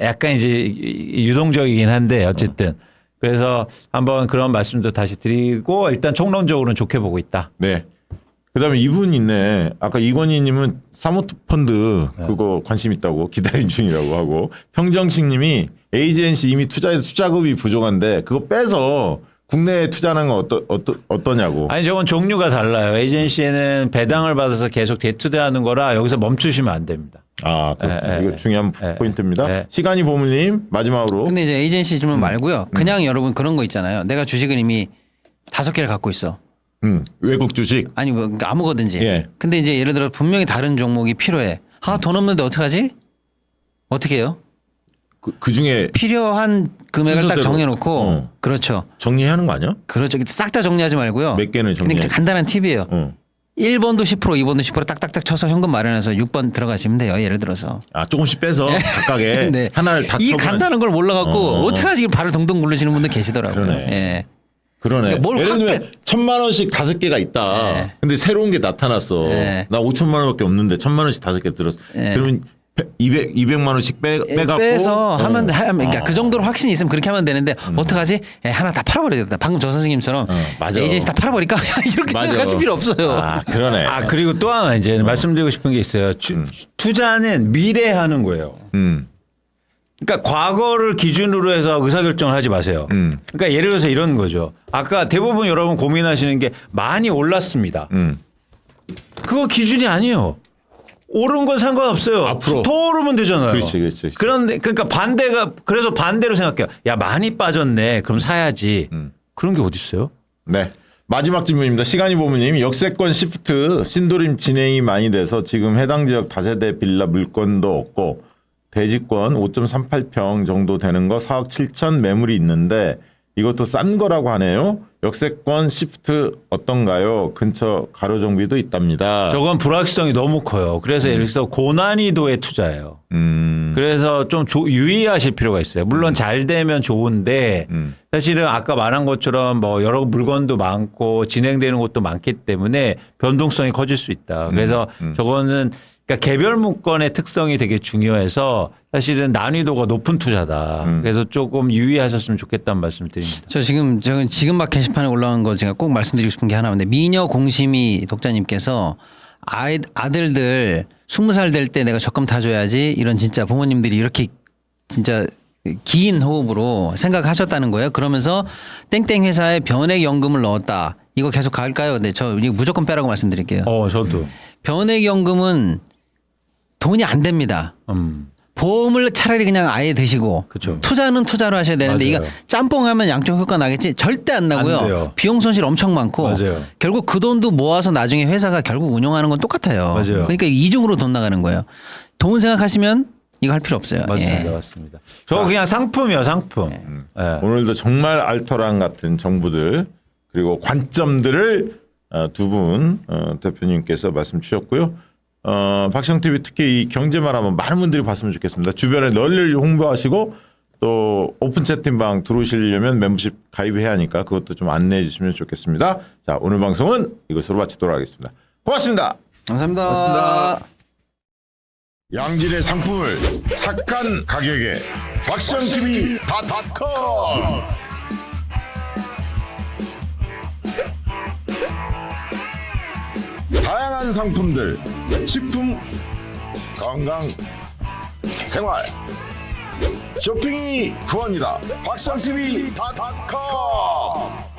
약간 이제 유동적이긴 한데 어쨌든 그래서 한번 그런 말씀도 다시 드리고 일단 총론적으로는 좋게 보고 있다. 네. 그다음에 이분 있네. 아까 이건희님은 사모펀드 그거 관심 있다고 기다림 중이라고 하고 평정식님이 에이젠시 이미 투자해서 투자금이 부족한데 그거 빼서 국내에 투자하는 건 어떠냐고. 아니 저건 종류가 달라요. 에이전시에는 배당을 받아서 계속 대투자하는 거라 여기서 멈추시면 안 됩니다. 아, 이거 중요한 포인트입니다. 시간이 보물님 마지막으로. 근데 이제 에이전시 질문 말고요. 그냥 여러분 그런 거 있잖아요. 내가 주식을 이미 5개를 갖고 있어. 외국 주식. 아니 뭐 그러니까 아무거든지. 예. 근데 이제 예를 들어 분명히 다른 종목이 필요해. 돈 없는데 어떡하지? 어떻게 해요? 그 중에 필요한 금액을 딱 순서대로. 정해놓고 그렇죠. 정리하는 거 아니야? 그렇죠. 싹 다 정리하지 말고요. 몇 개는 정리해. 그냥 간단한 팁이에요. 1번도 10%, 2번도 10% 딱딱딱 쳐서 현금 마련해서 6번 들어가시면 돼요. 예를 들어서. 아 조금씩 빼서 각각에 네. 하나를 다 이 쳐보면- 간단한 걸 몰라갖고 어떻게 하지 발을 동동 굴리시는 분들 계시더라고요. 그러네. 예. 그러네. 그러니까 뭘 예를 확 들면 1,000만 원씩 5개가 있다. 네. 근데 새로운 게 나타났어. 네. 나 5천만 원밖에 없는데 1,000만 원씩 5개 들었어. 그러면 200만 원씩 빼갖고 빼서 그러니까 그 정도로 확신이 있으면 그렇게 하면 되는데 어떡하지? 하나 다 팔아버리겠다. 방금 저 선생님처럼 맞아. 에이전시 다 팔아버릴까? 이렇게 맞아. 생각하실 필요 없어요. 아 그러네. 그리고 또 하나 이제 말씀드리고 싶은 게 있어요. 투자는 미래에 하는 거예요. 그러니까 과거를 기준으로 해서 의사결정을 하지 마세요. 그러니까 예를 들어서 이런 거죠. 아까 대부분 여러분 고민하시는 게 많이 올랐습니다. 그거 기준이 아니에요. 오른 건 상관없어요. 앞으로. 더 오르면 되잖아요. 그렇지. 그런데 그러니까 그래서 반대로 생각해요. 야 많이 빠졌네. 그럼 사야지. 그런 게 어디 있어요? 네. 마지막 질문입니다. 시간이 보면님 역세권 시프트 신도림 진행이 많이 돼서 지금 해당 지역 다세대 빌라 물건도 없고 대지권 5.38평 정도 되는 거 4억 7천 매물이 있는데 이것도 싼 거라고 하네요. 역세권 시프트 어떤가요? 근처 가로 정비도 있답니다. 저건 불확실성이 너무 커요. 그래서 예를 들어서 고난이도의 투자예요. 그래서 좀 유의하실 필요가 있어요. 물론 잘 되면 좋은데 사실은 아까 말한 것처럼 뭐 여러 물건도 많고 진행되는 것도 많기 때문에 변동성이 커질 수 있다. 그래서 저거는 그러니까 개별 물건의 특성이 되게 중요해서 사실은 난이도가 높은 투자다. 그래서 조금 유의하셨으면 좋겠다는 말씀을 드립니다. 저는 지금 막 게시판에 올라온 거 제가 꼭 말씀드리고 싶은 게 하나 있는데 미녀 공심이 독자님께서 아들들 20살 될 때 내가 적금 타줘야지 이런 진짜 부모님들이 이렇게 진짜 긴 호흡으로 생각하셨다는 거예요. 그러면서 땡땡 회사에 변액연금을 넣었다. 이거 계속 갈까요? 네, 저 이거 무조건 빼라고 말씀드릴게요. 저도. 변액연금은 돈이 안 됩니다. 보험을 차라리 그냥 아예 드시고 그쵸. 투자는 투자로 하셔야 되는데 맞아요. 이거 짬뽕하면 양쪽 효과 나겠지 절대 안 나고요. 안 돼요. 비용 손실 엄청 많고 맞아요. 결국 그 돈도 모아서 나중에 회사가 결국 운영하는 건 똑같아요. 맞아요. 그러니까 이중으로 돈 나가는 거예요. 돈 생각하시면 이거 할 필요 없어요. 맞습니다. 예. 맞습니다. 저 그냥 상품이요, 상품. 예. 오늘도 정말 알토란 같은 정보들 그리고 관점들을 두 분 대표님께서 말씀 주셨고요. 박시영 TV 특히 이 경제만 하면 많은 분들이 봤으면 좋겠습니다. 주변에 널리 홍보하시고 또 오픈 채팅방 들어오시려면 멤버십 가입해야 하니까 그것도 좀 안내해 주시면 좋겠습니다. 자, 오늘 방송은 이것으로 마치도록 하겠습니다. 고맙습니다. 감사합니다. 고맙습니다. 양질의 상품을 착한 가격에 박시영TV.com 다양한 상품들 식품, 건강, 생활 쇼핑이 구원이다. 박시영TV.com